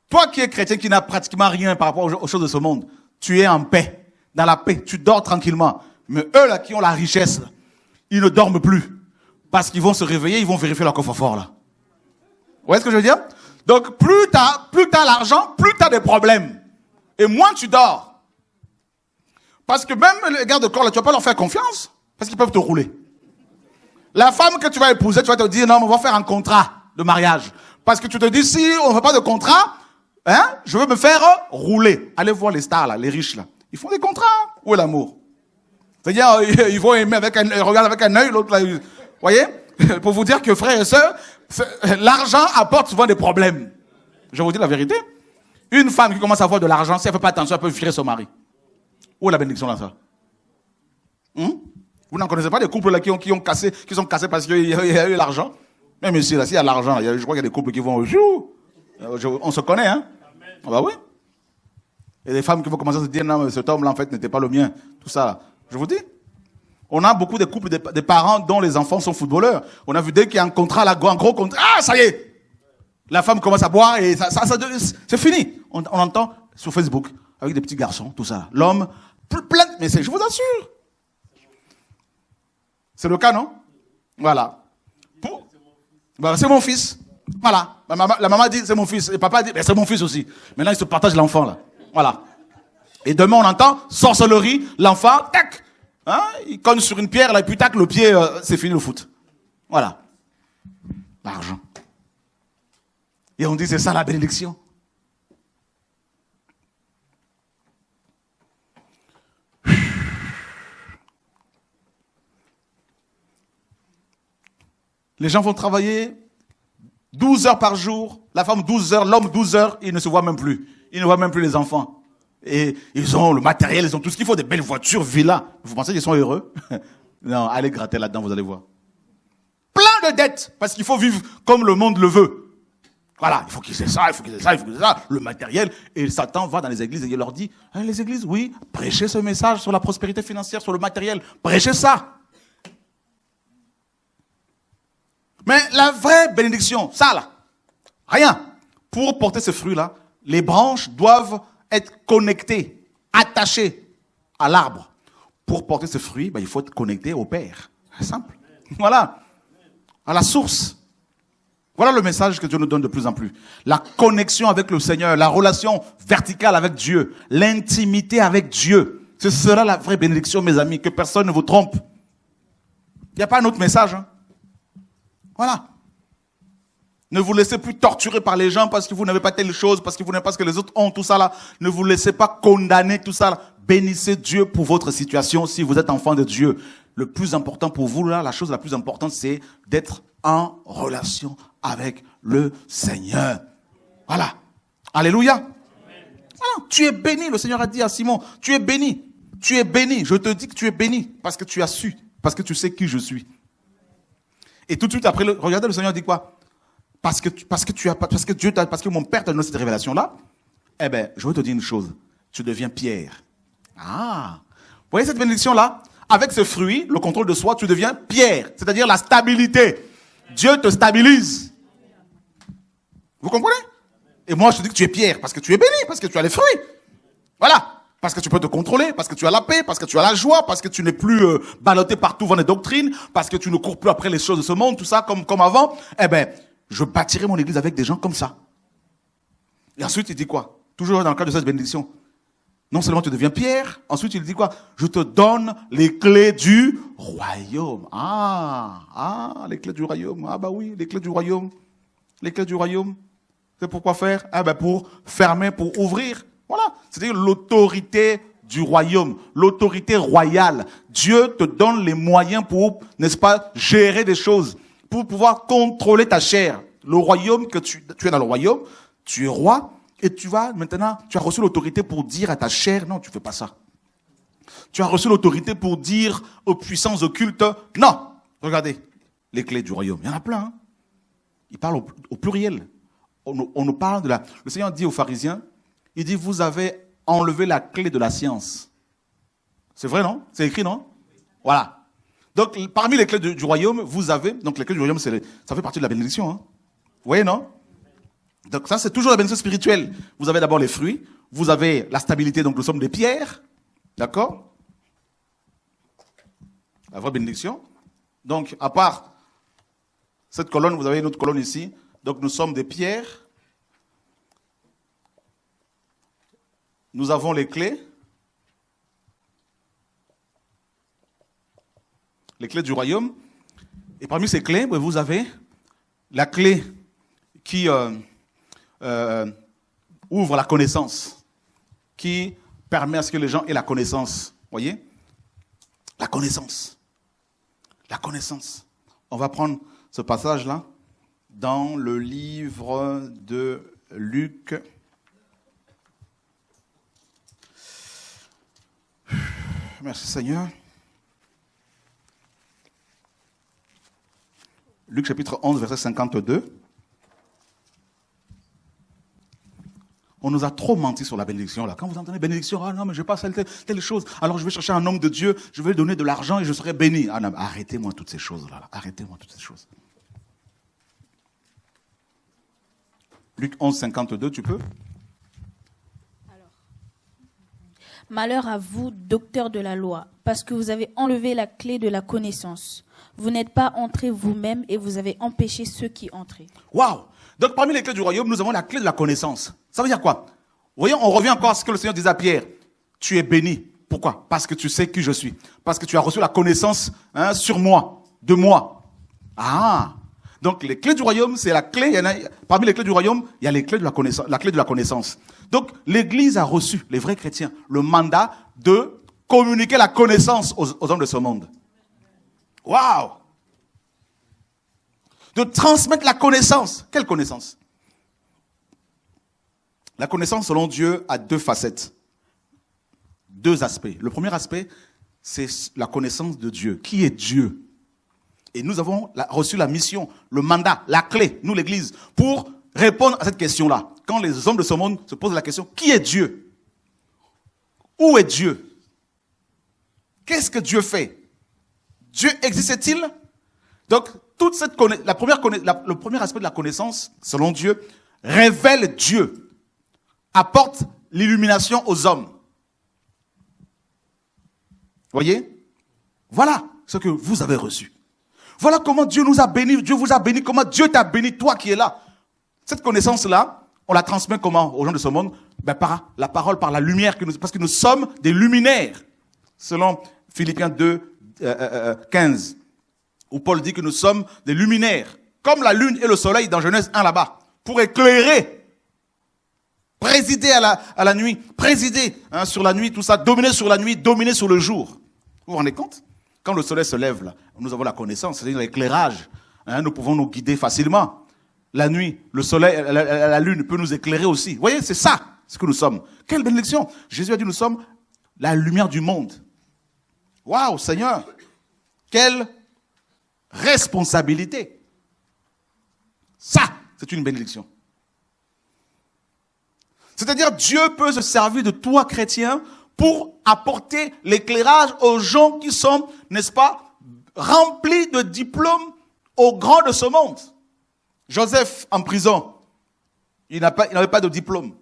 Toi qui es chrétien, qui n'a pratiquement rien par rapport aux choses de ce monde, tu es en paix. Dans la paix, tu dors tranquillement. Mais eux, là, qui ont la richesse, ils ne dorment plus. Parce qu'ils vont se réveiller, ils vont vérifier leur coffre-fort, là. Vous voyez ce que je veux dire? Donc, plus t'as l'argent, plus t'as des problèmes. Et moins tu dors. Parce que même les gardes-corps, là, tu vas pas leur faire confiance. Parce qu'ils peuvent te rouler. La femme que tu vas épouser, tu vas te dire, non, on va faire un contrat de mariage. Parce que tu te dis, si on ne fait pas de contrat, hein, je veux me faire rouler. Allez voir les stars, là, les riches, là. Ils font des contrats. Où est l'amour? C'est-à-dire, ils vont aimer ils regardent avec un œil, l'autre là. Vous voyez? Pour vous dire que, frères et sœurs, l'argent apporte souvent des problèmes. Je vous dis la vérité. Une femme qui commence à avoir de l'argent, si elle ne fait pas attention, elle peut virer son mari. Où est la bénédiction là, ça? Vous n'en connaissez pas des couples là qui sont cassés parce qu'il y a eu l'argent? Même ici, là, s'il y a l'argent, je crois qu'il y a des couples qui vont... On se connaît, hein? Ah bah oui. Et des femmes qui vont commencer à se dire, non, mais cet homme-là, en fait, n'était pas le mien. Tout ça, là. Je vous dis. On a beaucoup de couples, des parents dont les enfants sont footballeurs. On a vu dès qu'il y a un contrat, là, un gros contrat. Ah, ça y est! La femme commence à boire et ça c'est fini. On entend sur Facebook, avec des petits garçons, tout ça. L'homme, plein, mais je vous assure. C'est le cas, non? Voilà. Voilà, c'est mon fils. Voilà. La maman dit, c'est mon fils. Et papa dit, c'est mon fils aussi. Maintenant, ils se partagent l'enfant, là. Voilà. Et demain, on entend sorcellerie, l'enfant, tac, hein, il cogne sur une pierre, là, et puis tac, le pied, c'est fini le foot. Voilà. L'argent. Et on dit, c'est ça la bénédiction. Les gens vont travailler 12 heures par jour, la femme 12 heures, l'homme 12 heures, ils ne se voient même plus. Ils ne voient même plus les enfants. Et ils ont le matériel, ils ont tout ce qu'il faut, des belles voitures, villas. Vous pensez qu'ils sont heureux? Non, allez gratter là-dedans, vous allez voir. Plein de dettes, parce qu'il faut vivre comme le monde le veut. Voilà, il faut qu'ils aient ça, il faut qu'ils aient ça, il faut qu'ils aient ça, le matériel. Et Satan va dans les églises et il leur dit, hein, les églises, oui, prêchez ce message sur la prospérité financière, sur le matériel, prêchez ça. Mais la vraie bénédiction, ça là, rien. Pour porter ce fruit-là, les branches doivent être connectées, attachées à l'arbre. Pour porter ce fruit, il faut être connecté au Père. C'est simple. Voilà. À la source. Voilà le message que Dieu nous donne de plus en plus. La connexion avec le Seigneur, la relation verticale avec Dieu, l'intimité avec Dieu. Ce sera la vraie bénédiction, mes amis, que personne ne vous trompe. Il n'y a pas un autre message. Hein. Voilà. Ne vous laissez plus torturer par les gens parce que vous n'avez pas telle chose, parce que vous n'avez pas ce que les autres ont, tout ça là. Ne vous laissez pas condamner, tout ça là. Bénissez Dieu pour votre situation si vous êtes enfant de Dieu. Le plus important pour vous là, la chose la plus importante, c'est d'être en relation avec le Seigneur. Voilà. Alléluia. Voilà. Tu es béni, le Seigneur a dit à Simon, tu es béni. Tu es béni. Je te dis que tu es béni parce que tu as su, parce que tu sais qui je suis. Et tout de suite après, regardez, le Seigneur dit quoi? Parce que mon Père t'a donné cette révélation-là, eh bien, je veux te dire une chose. Tu deviens pierre. Ah! Vous voyez cette bénédiction-là? Avec ce fruit, le contrôle de soi, tu deviens pierre. C'est-à-dire la stabilité. Dieu te stabilise. Vous comprenez? Et moi, je te dis que tu es pierre parce que tu es béni, parce que tu as les fruits. Voilà. Parce que tu peux te contrôler, parce que tu as la paix, parce que tu as la joie, parce que tu n'es plus ballotté partout dans les doctrines, parce que tu ne cours plus après les choses de ce monde, tout ça, comme avant. Eh bien, je bâtirai mon église avec des gens comme ça. Et ensuite, il dit quoi? Toujours dans le cadre de cette bénédiction. Non seulement tu deviens pierre, ensuite il dit quoi? Je te donne les clés du royaume. Les clés du royaume. Ah bah oui, les clés du royaume. Les clés du royaume. C'est pour quoi faire? Ah ben pour fermer, pour ouvrir. Voilà. C'est-à-dire l'autorité du royaume, l'autorité royale. Dieu te donne les moyens pour, n'est-ce pas, gérer des choses, pour pouvoir contrôler ta chair. Le royaume que tu es dans le royaume, tu es roi, et tu as reçu l'autorité pour dire à ta chair, non, tu ne fais pas ça. Tu as reçu l'autorité pour dire aux puissances occultes, non. Regardez, les clés du royaume. Il y en a plein. Hein. Il parle au pluriel. On nous parle de la... Le Seigneur dit aux pharisiens, il dit, vous avez enlevé la clé de la science. C'est vrai, non? C'est écrit, non? Voilà. Donc, parmi les clés du royaume, vous avez... Donc, les clés du royaume, ça fait partie de la bénédiction. Hein. Vous voyez, non? Donc, ça, c'est toujours la bénédiction spirituelle. Vous avez d'abord les fruits. Vous avez la stabilité, donc nous sommes des pierres. D'accord? La vraie bénédiction. Donc, à part cette colonne, vous avez une autre colonne ici. Donc, nous sommes des pierres. Nous avons les clés. Les clés du royaume. Et parmi ces clés, vous avez la clé qui ouvre la connaissance, qui permet à ce que les gens aient la connaissance. Voyez? La connaissance. La connaissance. On va prendre ce passage-là dans le livre de Luc. Merci Seigneur. Luc chapitre 11, verset 52. On nous a trop menti sur la bénédiction là. Quand vous entendez bénédiction, ah non mais je passe telle chose. Alors je vais chercher un homme de Dieu, je vais lui donner de l'argent et je serai béni. Ah non, arrêtez-moi toutes ces choses là. Arrêtez-moi toutes ces choses. Luc 11, 52, tu peux? Malheur à vous, docteurs de la loi, parce que vous avez enlevé la clé de la connaissance. Vous n'êtes pas entrés vous-même et vous avez empêché ceux qui entraient. Waouh! Donc parmi les clés du royaume, nous avons la clé de la connaissance. Ça veut dire quoi? Voyons, on revient encore à ce que le Seigneur disait à Pierre. Tu es béni. Pourquoi? Parce que tu sais qui je suis. Parce que tu as reçu la connaissance sur moi, de moi. Ah! Donc les clés du royaume, c'est la clé. Parmi les clés du royaume, il y a les clés de la connaissance, la clé de la connaissance. Donc l'Église a reçu, les vrais chrétiens, le mandat de communiquer la connaissance aux hommes de ce monde. Waouh! De transmettre la connaissance. Quelle connaissance? La connaissance, selon Dieu, a deux facettes. Deux aspects. Le premier aspect, c'est la connaissance de Dieu. Qui est Dieu? Et nous avons reçu la mission, le mandat, la clé, nous l'Église, pour répondre à cette question-là. Quand les hommes de ce monde se posent la question, qui est Dieu? Où est Dieu? Qu'est-ce que Dieu fait? Dieu existe-t-il? Donc, toute cette le premier aspect de la connaissance, selon Dieu, révèle Dieu, apporte l'illumination aux hommes. Voyez? Voilà ce que vous avez reçu. Voilà comment Dieu nous a bénis, Dieu vous a béni, comment Dieu t'a béni, toi qui es là. Cette connaissance-là, on la transmet comment aux gens de ce monde? Ben par la parole, par la lumière, parce que nous sommes des luminaires. selon Philippiens 2, 15, où Paul dit que nous sommes des luminaires, comme la lune et le soleil dans Genèse 1 là-bas, pour éclairer, présider à la nuit, présider sur la nuit, tout ça, dominer sur la nuit, dominer sur le jour. Vous vous rendez compte? Quand le soleil se lève, là, nous avons la connaissance, c'est-à-dire l'éclairage. Nous pouvons nous guider facilement. La nuit, le soleil, la lune peut nous éclairer aussi. Vous voyez, c'est ça, ce que nous sommes. Quelle bénédiction! Jésus a dit, nous sommes la lumière du monde. Waouh, Seigneur! Quelle responsabilité! Ça, c'est une bénédiction. C'est-à-dire, Dieu peut se servir de toi, chrétien, pour apporter l'éclairage aux gens qui sont, n'est-ce pas, remplis de diplômes aux grands de ce monde. Joseph, en prison, il n'avait pas de diplôme,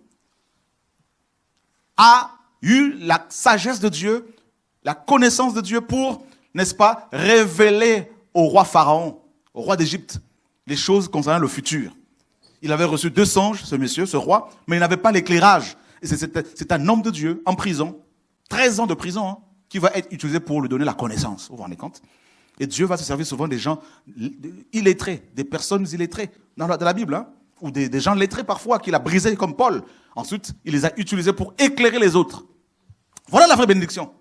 a eu la sagesse de Dieu, la connaissance de Dieu pour, n'est-ce pas, révéler au roi Pharaon, au roi d'Égypte, les choses concernant le futur. Il avait reçu 2 songes, ce monsieur, ce roi, mais il n'avait pas l'éclairage. Et c'est un homme de Dieu, en prison, 13 ans de prison, qui va être utilisé pour lui donner la connaissance. Vous vous rendez compte? Et Dieu va se servir souvent des gens illettrés, des personnes illettrées, dans la Bible, ou des gens lettrés parfois, qu'il a brisés comme Paul. Ensuite, il les a utilisés pour éclairer les autres. Voilà la vraie bénédiction.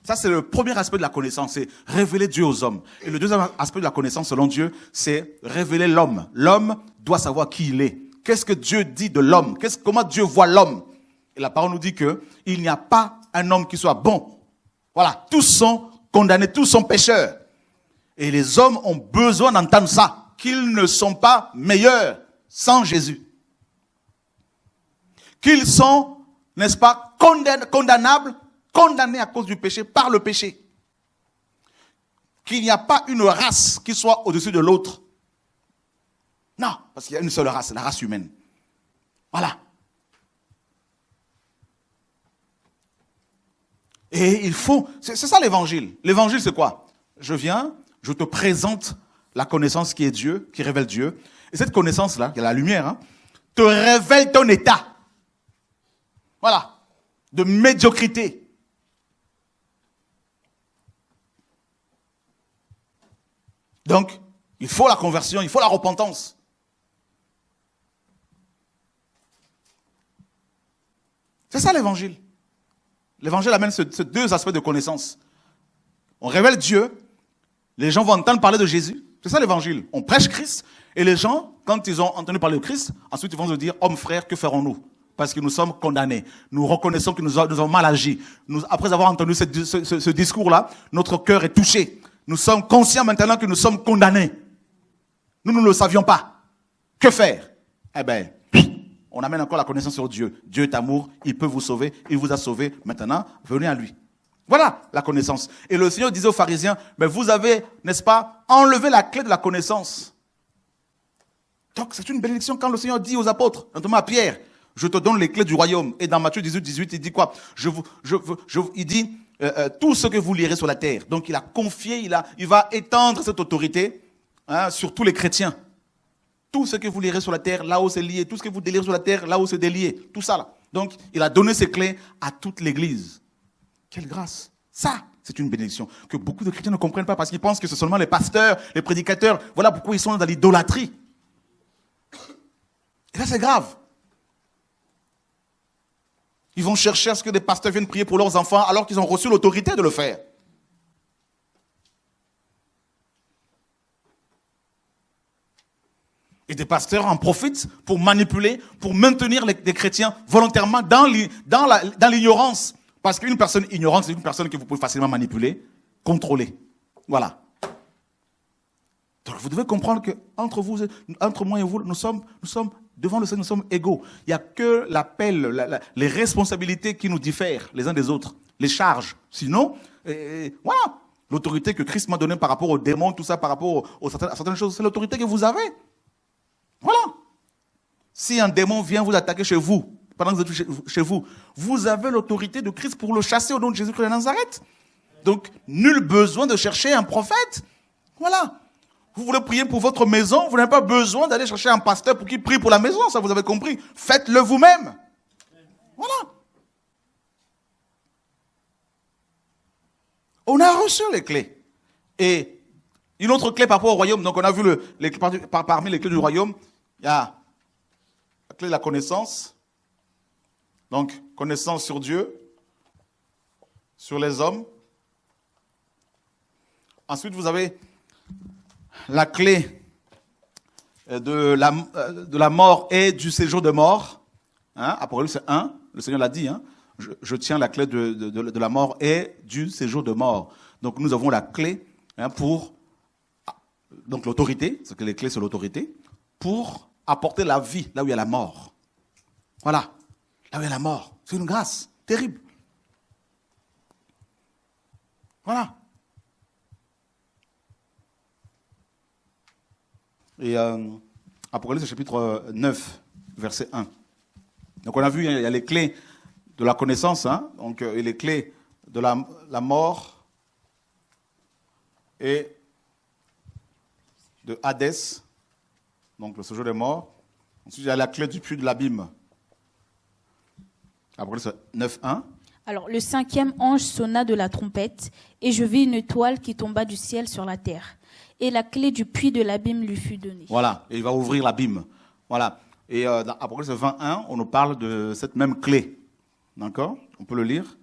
Ça, c'est le premier aspect de la connaissance, c'est révéler Dieu aux hommes. Et le deuxième aspect de la connaissance, selon Dieu, c'est révéler l'homme. L'homme doit savoir qui il est. Qu'est-ce que Dieu dit de l'homme? Comment Dieu voit l'homme? Et la parole nous dit qu'il n'y a pas un homme qui soit bon. Voilà, tous sont condamnés, tous sont pécheurs. Et les hommes ont besoin d'entendre ça, qu'ils ne sont pas meilleurs sans Jésus. Qu'ils sont, n'est-ce pas, condamnés à cause du péché, par le péché. Qu'il n'y a pas une race qui soit au-dessus de l'autre. Non, parce qu'il y a une seule race, la race humaine. Voilà. Et il faut, c'est ça l'évangile. L'évangile, c'est quoi? Je viens, je te présente la connaissance qui est Dieu, qui révèle Dieu. Et cette connaissance-là, qui est la lumière, te révèle ton état. Voilà. De médiocrité. Donc, il faut la conversion, il faut la repentance. C'est ça l'évangile. L'évangile amène ces 2 aspects de connaissance. On révèle Dieu, les gens vont entendre parler de Jésus. C'est ça l'évangile. On prêche Christ, et les gens, quand ils ont entendu parler de Christ, ensuite ils vont se dire, hommes, frères, que ferons-nous? Parce que nous sommes condamnés. Nous reconnaissons que nous avons mal agi. Après avoir entendu ce discours-là, notre cœur est touché. Nous sommes conscients maintenant que nous sommes condamnés. Nous ne le savions pas. Que faire? Eh bien, on amène encore la connaissance sur Dieu. Dieu est amour, il peut vous sauver, il vous a sauvé. Maintenant, venez à lui. Voilà la connaissance. Et le Seigneur disait aux pharisiens, mais vous avez, n'est-ce pas, enlevé la clé de la connaissance. Donc, c'est une bénédiction quand le Seigneur dit aux apôtres, notamment à Pierre, je te donne les clés du royaume. Et dans Matthieu 18, il dit quoi? Il dit, tout ce que vous lirez sur la terre. Donc, il a confié, il va étendre cette autorité sur tous les chrétiens. Tout ce que vous lirez sur la terre, là où c'est lié. Tout ce que vous délirez sur la terre, là où c'est délié. Tout ça, là. Donc, il a donné ses clés à toute l'Église. Quelle grâce! Ça, c'est une bénédiction que beaucoup de chrétiens ne comprennent pas parce qu'ils pensent que c'est seulement les pasteurs, les prédicateurs. Voilà pourquoi ils sont dans l'idolâtrie. Et là, c'est grave. Ils vont chercher à ce que des pasteurs viennent prier pour leurs enfants alors qu'ils ont reçu l'autorité de le faire. Et des pasteurs en profitent pour manipuler, pour maintenir les chrétiens volontairement dans l'ignorance. Parce qu'une personne ignorante, c'est une personne que vous pouvez facilement manipuler, contrôler. Voilà. Donc vous devez comprendre qu'entre moi et vous, nous sommes devant le Seigneur, nous sommes égaux. Il n'y a que l'appel, les responsabilités qui nous diffèrent les uns des autres, les charges. Sinon, voilà, l'autorité que Christ m'a donnée par rapport aux démons, tout ça, par rapport à certaines choses, c'est l'autorité que vous avez. Voilà. Si un démon vient vous attaquer chez vous, pendant que vous êtes chez vous, vous avez l'autorité de Christ pour le chasser au nom de Jésus-Christ de Nazareth. Donc, nul besoin de chercher un prophète. Voilà. Vous voulez prier pour votre maison, vous n'avez pas besoin d'aller chercher un pasteur pour qu'il prie pour la maison, ça vous avez compris. Faites-le vous-même. Voilà. On a reçu les clés. Et une autre clé par rapport au royaume, donc on a vu parmi les clés du royaume, il y a la clé de la connaissance. Donc, connaissance sur Dieu, sur les hommes. Ensuite, vous avez la clé de la mort et du séjour de mort. Hein, Apocalypse 1, le Seigneur l'a dit. Hein, je tiens la clé de la mort et du séjour de mort. Donc, nous avons la clé pour donc l'autorité, parce que les clés, c'est l'autorité, pour apporter la vie là où il y a la mort. Voilà. Là où il y a la mort. C'est une grâce terrible. Voilà. Et Apocalypse chapitre 9, verset 1. Donc on a vu, il y a les clés de la connaissance, hein, donc, et les clés de la mort et de Hadès, donc le séjour des morts. Ensuite, il y a la clé du puits de l'abîme. Apocalypse 9, 1. Alors, le 5e ange sonna de la trompette, et je vis une étoile qui tomba du ciel sur la terre. Et la clé du puits de l'abîme lui fut donnée. Voilà, et il va ouvrir l'abîme. Voilà. Et dans Apocalypse 21, on nous parle de cette même clé. D'accord? On peut le lire?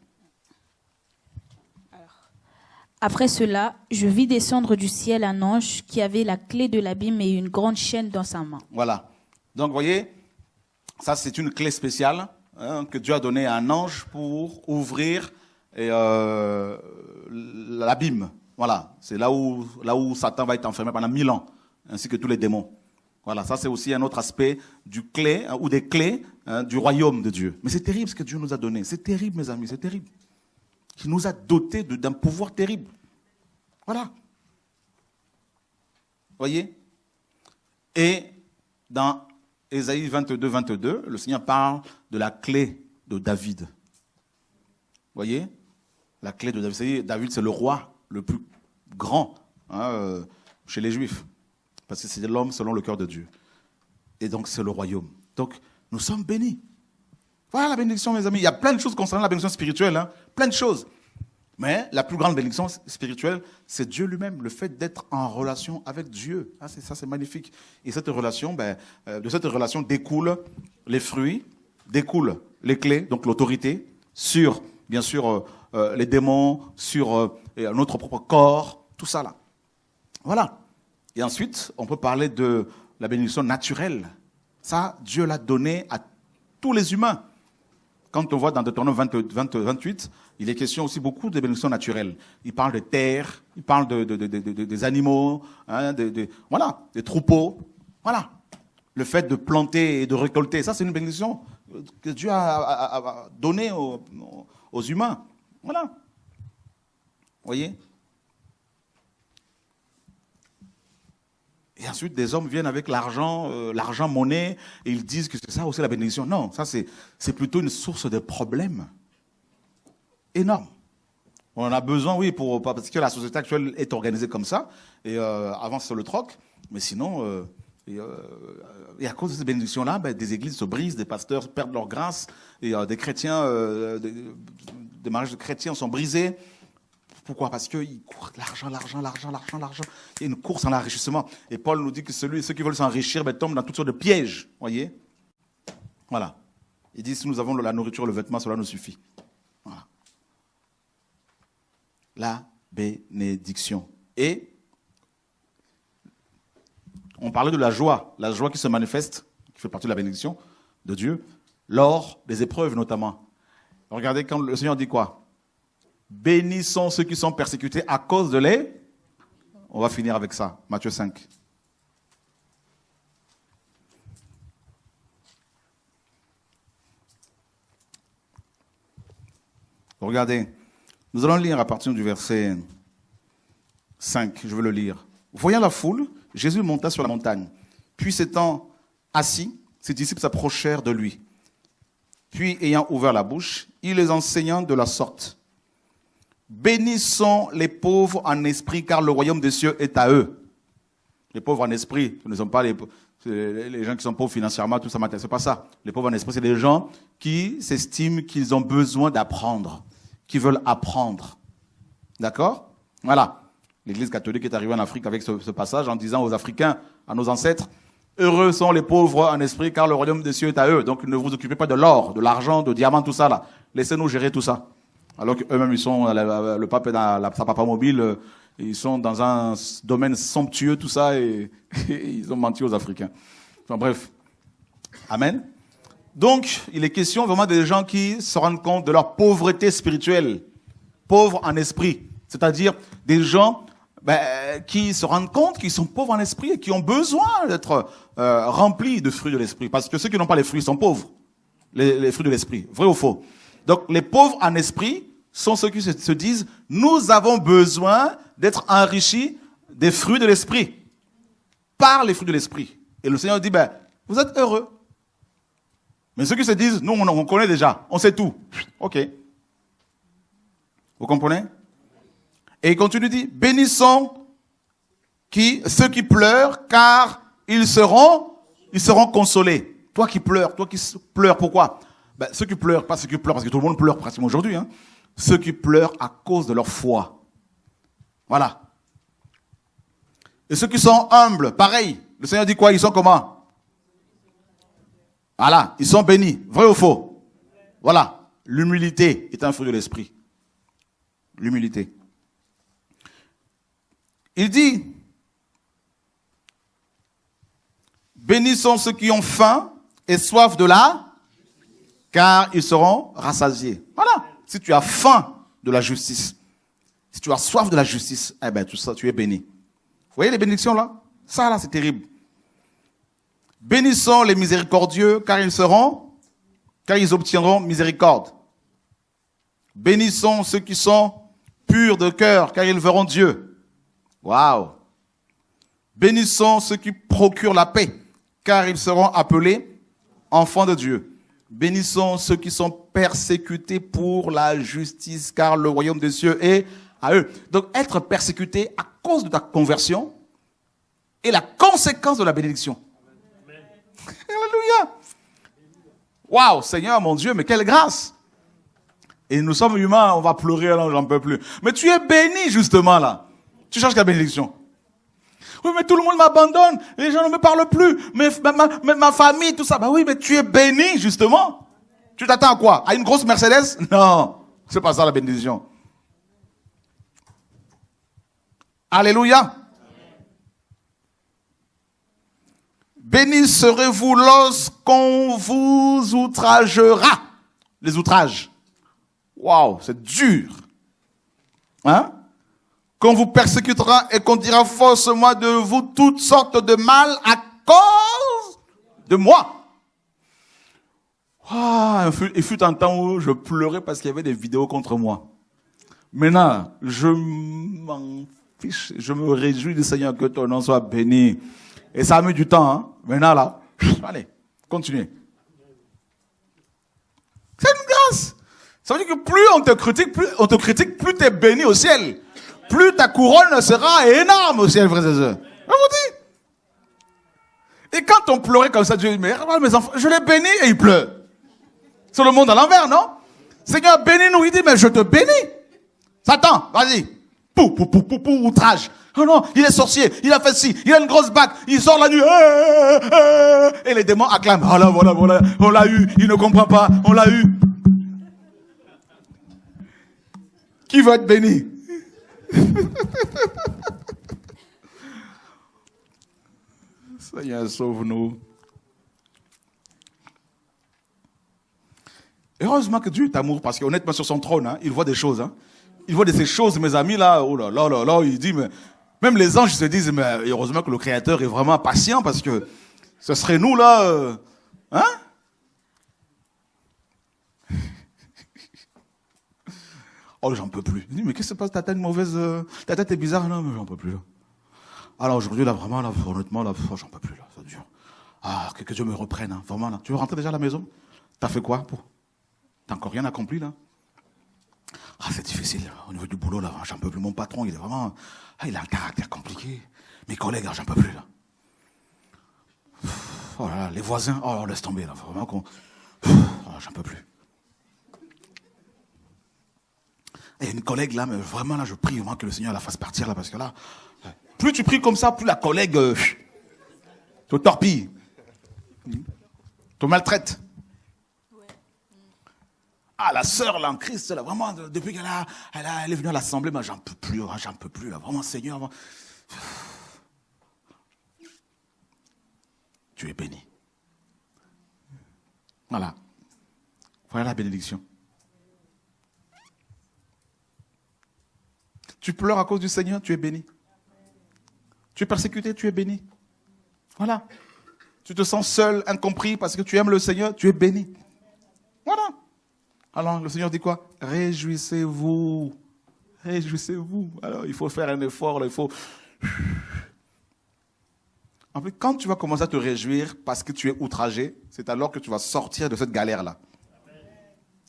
Après cela, je vis descendre du ciel un ange qui avait la clé de l'abîme et une grande chaîne dans sa main. Voilà. Donc, vous voyez, ça, c'est une clé spéciale que Dieu a donnée à un ange pour ouvrir l'abîme. Voilà. C'est là où Satan va être enfermé pendant 1000 ans, ainsi que tous les démons. Voilà. Ça, c'est aussi un autre aspect du clé, ou des clés du royaume de Dieu. Mais c'est terrible ce que Dieu nous a donné. C'est terrible, mes amis, c'est terrible. Qui nous a dotés d'un pouvoir terrible. Voilà. Voyez? Et dans Ésaïe 22, 22, le Seigneur parle de la clé de David. Voyez? La clé de David. David, c'est le roi le plus grand chez les Juifs. Parce que c'est l'homme selon le cœur de Dieu. Et donc, c'est le royaume. Donc, nous sommes bénis. Voilà la bénédiction, mes amis. Il y a plein de choses concernant la bénédiction spirituelle, hein, plein de choses. Mais la plus grande bénédiction spirituelle, c'est Dieu lui-même, le fait d'être en relation avec Dieu. Ah, ça, c'est magnifique. Et cette relation, de cette relation découlent les fruits, découlent les clés, donc l'autorité, sur, bien sûr, les démons, sur notre propre corps, tout ça là. Voilà. Et ensuite, on peut parler de la bénédiction naturelle. Ça, Dieu l'a donné à tous les humains. Quand on voit dans Deutéronome 28, il est question aussi beaucoup de bénédictions naturelles. Il parle de terre, il parle des animaux, hein, voilà, des troupeaux. Voilà. Le fait de planter et de récolter, ça c'est une bénédiction que Dieu a donnée aux humains. Voilà. Vous voyez? Et ensuite, des hommes viennent avec l'argent monnaie, et ils disent que c'est ça aussi la bénédiction. Non, ça c'est plutôt une source de problèmes énorme. On en a besoin, oui, parce que la société actuelle est organisée comme ça, et avant c'est le troc, mais sinon, et à cause de ces bénédictions-là, des églises se brisent, des pasteurs perdent leur grâce, et des chrétiens, des mariages de chrétiens sont brisés. Pourquoi? Parce qu'ils courent l'argent. Il y a une course en l'enrichissement. Et Paul nous dit que ceux qui veulent s'enrichir tombent dans toutes sortes de pièges. Voyez? Voilà. Il dit, si nous avons la nourriture, le vêtement, cela nous suffit. Voilà. La bénédiction. Et on parlait de la joie qui se manifeste, qui fait partie de la bénédiction de Dieu, lors des épreuves notamment. Regardez quand le Seigneur dit quoi? Bénis sont ceux qui sont persécutés à cause de les... On va finir avec ça, Matthieu 5. Regardez, nous allons lire à partir du verset 5, je vais le lire. Voyant la foule, Jésus monta sur la montagne. Puis s'étant assis, ses disciples s'approchèrent de lui. Puis, ayant ouvert la bouche, il les enseigna de la sorte. Bénis sont les pauvres en esprit, car le royaume des cieux est à eux. Les pauvres en esprit, ce ne sont pas les gens qui sont pauvres financièrement, tout ça m'intéresse. C'est pas ça. Les pauvres en esprit, c'est des gens qui s'estiment qu'ils ont besoin d'apprendre, qui veulent apprendre. D'accord? Voilà. L'Église catholique est arrivée en Afrique avec ce passage en disant aux Africains, à nos ancêtres, heureux sont les pauvres en esprit, car le royaume des cieux est à eux. Donc ne vous occupez pas de l'or, de l'argent, de diamants, tout ça là. Laissez-nous gérer tout ça. Alors qu'eux-mêmes, ils sont, le pape est dans sa papa mobile, ils sont dans un domaine somptueux, tout ça, et ils ont menti aux Africains. Enfin bref. Amen. Donc, il est question vraiment des gens qui se rendent compte de leur pauvreté spirituelle. Pauvres en esprit. C'est-à-dire des gens qui se rendent compte qu'ils sont pauvres en esprit et qui ont besoin d'être remplis de fruits de l'esprit. Parce que ceux qui n'ont pas les fruits sont pauvres. Les fruits de l'esprit. Vrai ou faux? Donc, les pauvres en esprit sont ceux qui se disent, nous avons besoin d'être enrichis des fruits de l'esprit. Par les fruits de l'esprit. Et le Seigneur dit, vous êtes heureux. Mais ceux qui se disent, nous, on connaît déjà, on sait tout. Ok. Vous comprenez? Et il continue, dit, bénissons ceux qui pleurent, car ils seront consolés. Toi qui pleures, pourquoi? Ceux qui pleurent, pas ceux qui pleurent, parce que tout le monde pleure pratiquement aujourd'hui. Hein. Ceux qui pleurent à cause de leur foi. Voilà. Et ceux qui sont humbles, pareil. Le Seigneur dit quoi? Ils sont comment? Voilà, ils sont bénis. Vrai ou faux? Voilà. L'humilité est un fruit de l'esprit. L'humilité. Il dit, bénissons ceux qui ont faim et soif de la, car ils seront rassasiés. Voilà. Si tu as faim de la justice, si tu as soif de la justice, tout ça, tu es béni. Vous voyez les bénédictions là? Ça là, c'est terrible. Bénissons les miséricordieux, car ils obtiendront miséricorde. Bénissons ceux qui sont purs de cœur, car ils verront Dieu. Waouh! Bénissons ceux qui procurent la paix, car ils seront appelés enfants de Dieu. Bénissons ceux qui sont persécutés pour la justice, car le royaume des cieux est à eux. Donc, être persécuté à cause de ta conversion est la conséquence de la bénédiction. Alléluia! Waouh, Seigneur, mon Dieu, mais quelle grâce! Et nous sommes humains, on va pleurer, là, j'en peux plus. Mais tu es béni, justement, là. Tu cherches la bénédiction. Oui, mais tout le monde m'abandonne, les gens ne me parlent plus, ma famille, tout ça. Oui, mais tu es béni, justement. Tu t'attends à quoi? À une grosse Mercedes? Non, c'est pas ça la bénédiction. Alléluia. Bénis serez-vous lorsqu'on vous outragera. Les outrages. Waouh, c'est dur. Hein? Qu'on vous persécutera et qu'on dira faussement de vous toutes sortes de mal à cause de moi. Waouh, il fut un temps où je pleurais parce qu'il y avait des vidéos contre moi. Maintenant, je m'en fiche. Je me réjouis du Seigneur, que ton nom soit béni. Et ça a mis du temps, hein. Maintenant, là, allez, continuez. C'est une grâce. Ça veut dire que plus on te critique, plus tu es béni au ciel. Plus ta couronne sera énorme au ciel, frères et sœurs. Je vous dis. Et quand on pleurait comme ça, Dieu dit, mais regarde mes enfants, je les bénis et ils pleurent. C'est le monde à l'envers, non? Seigneur, bénis-nous. Il dit, mais je te bénis. Satan, vas-y. Outrage. Oh non, il est sorcier, il a fait ci, il a une grosse bague, il sort la nuit, et les démons acclament. Oh là, voilà, on l'a eu, il ne comprend pas, on l'a eu. Qui veut être béni? Seigneur, sauve-nous. Heureusement que Dieu est amour, parce qu'honnêtement, sur son trône, hein, il voit des choses. Hein. Il voit de ces choses, mes amis, là, oh là là, il dit, mais même les anges se disent, mais heureusement que le Créateur est vraiment patient, parce que ce serait nous, là, hein? Oh, j'en peux plus. Il dit, mais qu'est-ce qui se passe? Ta tête mauvaise, ta tête est bizarre, non, mais j'en peux plus, là. Alors aujourd'hui, là, vraiment, là, honnêtement, là, j'en peux plus, là, ça dure. Ah, que Dieu me reprenne, hein, vraiment, là. Tu veux rentrer déjà à la maison? T'as fait quoi? T'as encore rien accompli, là? Ah, c'est difficile, au niveau du boulot, là, j'en peux plus. Mon patron, il est vraiment, il a un caractère compliqué. Mes collègues, j'en peux plus, là. Oh là là, les voisins, oh, on laisse tomber, là, vraiment qu'on, oh, j'en peux plus. Et une collègue là, mais vraiment là, je prie vraiment que le Seigneur la fasse partir là, parce que là, plus tu pries comme ça, plus la collègue te torpille, te maltraite. Ah, la sœur là en Christ, là, vraiment, depuis qu'elle est venue à l'assemblée, mais j'en peux plus, là, vraiment, Seigneur. Vraiment. Tu es béni. Voilà. Voilà la bénédiction. Tu pleures à cause du Seigneur, tu es béni. Tu es persécuté, tu es béni. Voilà. Tu te sens seul, incompris, parce que tu aimes le Seigneur, tu es béni. Voilà. Alors, le Seigneur dit quoi? Réjouissez-vous. Réjouissez-vous. Alors, il faut faire un effort, là, il faut... En fait, quand tu vas commencer à te réjouir parce que tu es outragé, c'est alors que tu vas sortir de cette galère-là.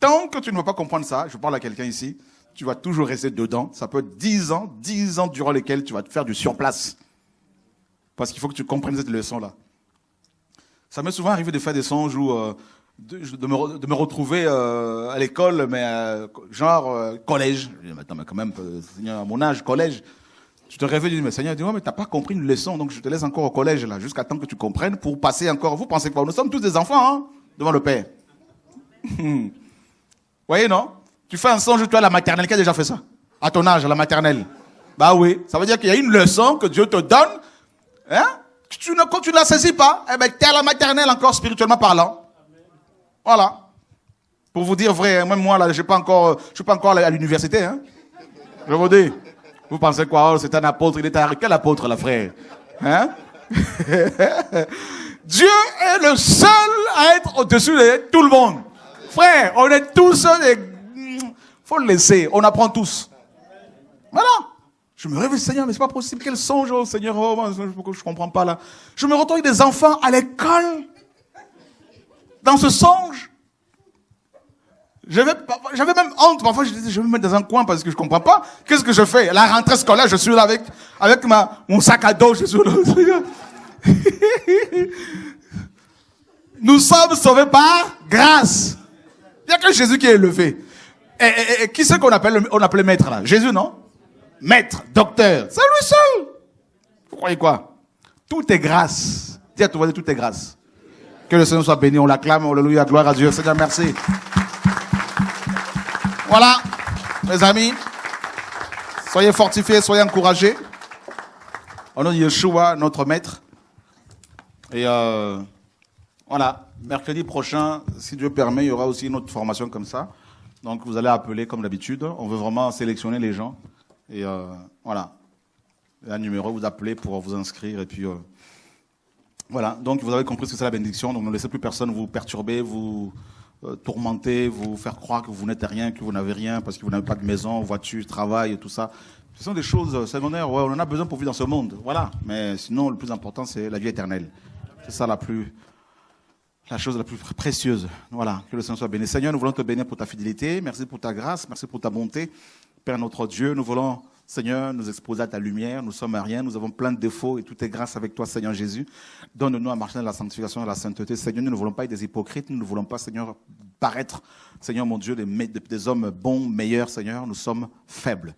Tant que tu ne vas pas comprendre ça, je parle à quelqu'un ici, tu vas toujours rester dedans. Ça peut être 10 ans durant lesquels tu vas te faire du surplace. Parce qu'il faut que tu comprennes cette leçon-là. Ça m'est souvent arrivé de faire des songes où... de me retrouver à l'école, mais collège. Attends, mais quand même, Seigneur, à mon âge, collège. Tu te réveilles et tu dis, mais Seigneur, mais t'as pas compris une leçon, donc je te laisse encore au collège, là, jusqu'à temps que tu comprennes, pour passer encore. Vous pensez quoi? Nous sommes tous des enfants, hein, devant le Père. Vous voyez, non? Tu fais un songe, tu as la maternelle, qui a déjà fait ça? À ton âge, à la maternelle. Bah oui, ça veut dire qu'il y a une leçon que Dieu te donne, hein? Quand tu ne la saisis pas, eh ben, t'es à la maternelle encore, spirituellement parlant. Voilà. Pour vous dire vrai, même moi, là, je suis pas encore à l'université, hein. Je vous dis. Vous pensez quoi? Oh, c'est un apôtre, il est arrivé. Quel apôtre, là, frère? Hein? Dieu est le seul à être au-dessus de tout le monde. Frère, on est tous faut le laisser, on apprend tous. Voilà. Je me réveille, Seigneur, mais c'est pas possible. Quel songe, oh, Seigneur, oh, je comprends pas, là. Je me retrouve avec des enfants à l'école. Dans ce songe, j'avais même honte. Parfois, je disais, je vais me mettre dans un coin parce que je comprends pas. Qu'est-ce que je fais? La rentrée scolaire, je suis là avec mon sac à dos, je suis là. Nous sommes sauvés par grâce. Il n'y a que Jésus qui est élevé. Et qui c'est qu'on appelait maître là? Jésus, non? Maître, docteur. C'est lui seul. Vous croyez quoi? Tout est grâce. Dis à toi, tout est grâce. Que le Seigneur soit béni, on l'acclame, alléluia, gloire à Dieu. Seigneur, merci. Voilà, mes amis, soyez fortifiés, soyez encouragés. Au nom de Yeshua, notre maître. Et voilà, mercredi prochain, si Dieu permet, il y aura aussi une autre formation comme ça. Donc vous allez appeler comme d'habitude. On veut vraiment sélectionner les gens. Et voilà, il y a un numéro, vous appelez pour vous inscrire. Et puis voilà, donc vous avez compris ce que c'est la bénédiction. Donc ne laissez plus personne vous perturber, vous tourmenter, vous faire croire que vous n'êtes rien, que vous n'avez rien, parce que vous n'avez pas de maison, voiture, travail, tout ça. Ce sont des choses secondaires. Ouais, on en a besoin pour vivre dans ce monde. Voilà. Mais sinon, le plus important, c'est la vie éternelle. C'est ça la chose la plus précieuse. Voilà. Que le Seigneur soit béni. Seigneur, nous voulons te bénir pour ta fidélité. Merci pour ta grâce. Merci pour ta bonté. Père notre Dieu, nous voulons, Seigneur, nous exposer à ta lumière. Nous sommes à rien. Nous avons plein de défauts et tout est grâce avec toi, Seigneur Jésus. Donne-nous à marcher dans la sanctification et la sainteté. Seigneur, nous ne voulons pas être des hypocrites. Nous ne voulons pas, Seigneur, paraître, Seigneur mon Dieu, des hommes bons, meilleurs, Seigneur. Nous sommes faibles.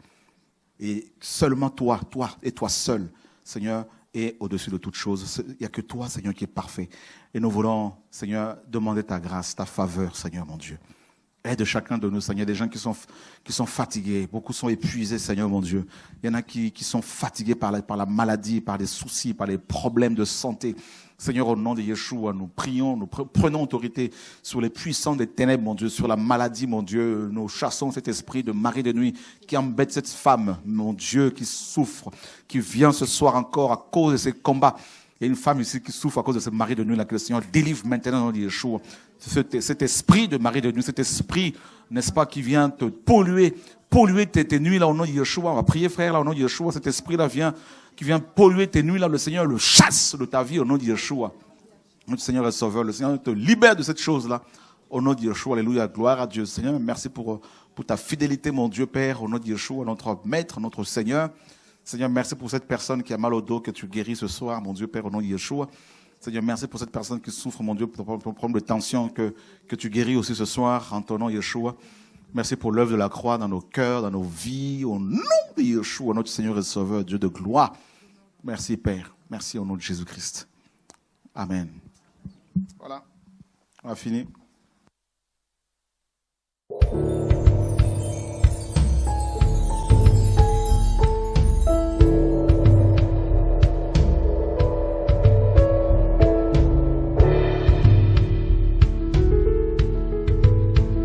Et seulement toi et toi seul, Seigneur, est au-dessus de toutes choses. Il n'y a que toi, Seigneur, qui est parfait. Et nous voulons, Seigneur, demander ta grâce, ta faveur, Seigneur, mon Dieu. Aide chacun de nous, Seigneur. Il y a des gens qui sont fatigués. Beaucoup sont épuisés, Seigneur, mon Dieu. Il y en a qui sont fatigués par la maladie, par les soucis, par les problèmes de santé. Seigneur, au nom de Yeshua, nous prions, nous prenons autorité sur les puissants des ténèbres, mon Dieu, sur la maladie, mon Dieu. Nous chassons cet esprit de mari de nuit qui embête cette femme, mon Dieu, qui souffre, qui vient ce soir encore à cause de ces combats. Il y a une femme ici qui souffre à cause de ce mari de nuit, là, que le Seigneur délivre maintenant au nom de Yeshua. Cet esprit de mari de nuit, cet esprit, n'est-ce pas, qui vient te polluer tes nuits, là, au nom de Yeshua. On va prier, frère, là, au nom de Yeshua. Cet esprit-là qui vient polluer tes nuits, là, le Seigneur le chasse de ta vie au nom de Yeshua. Notre Seigneur est sauveur. Le Seigneur te libère de cette chose-là. Au nom de Yeshua, alléluia, gloire à Dieu. Seigneur, merci pour ta fidélité, mon Dieu Père, au nom de Yeshua, notre Maître, notre Seigneur. Seigneur, merci pour cette personne qui a mal au dos, que tu guéris ce soir, mon Dieu Père, au nom de Yeshua. Seigneur, merci pour cette personne qui souffre, mon Dieu, pour problème de tension, que tu guéris aussi ce soir, en ton nom, Yeshua. Merci pour l'œuvre de la croix dans nos cœurs, dans nos vies. Au nom de Yeshua, notre Seigneur et Sauveur, Dieu de gloire. Merci, Père. Merci au nom de Jésus-Christ. Amen. Voilà. On a fini.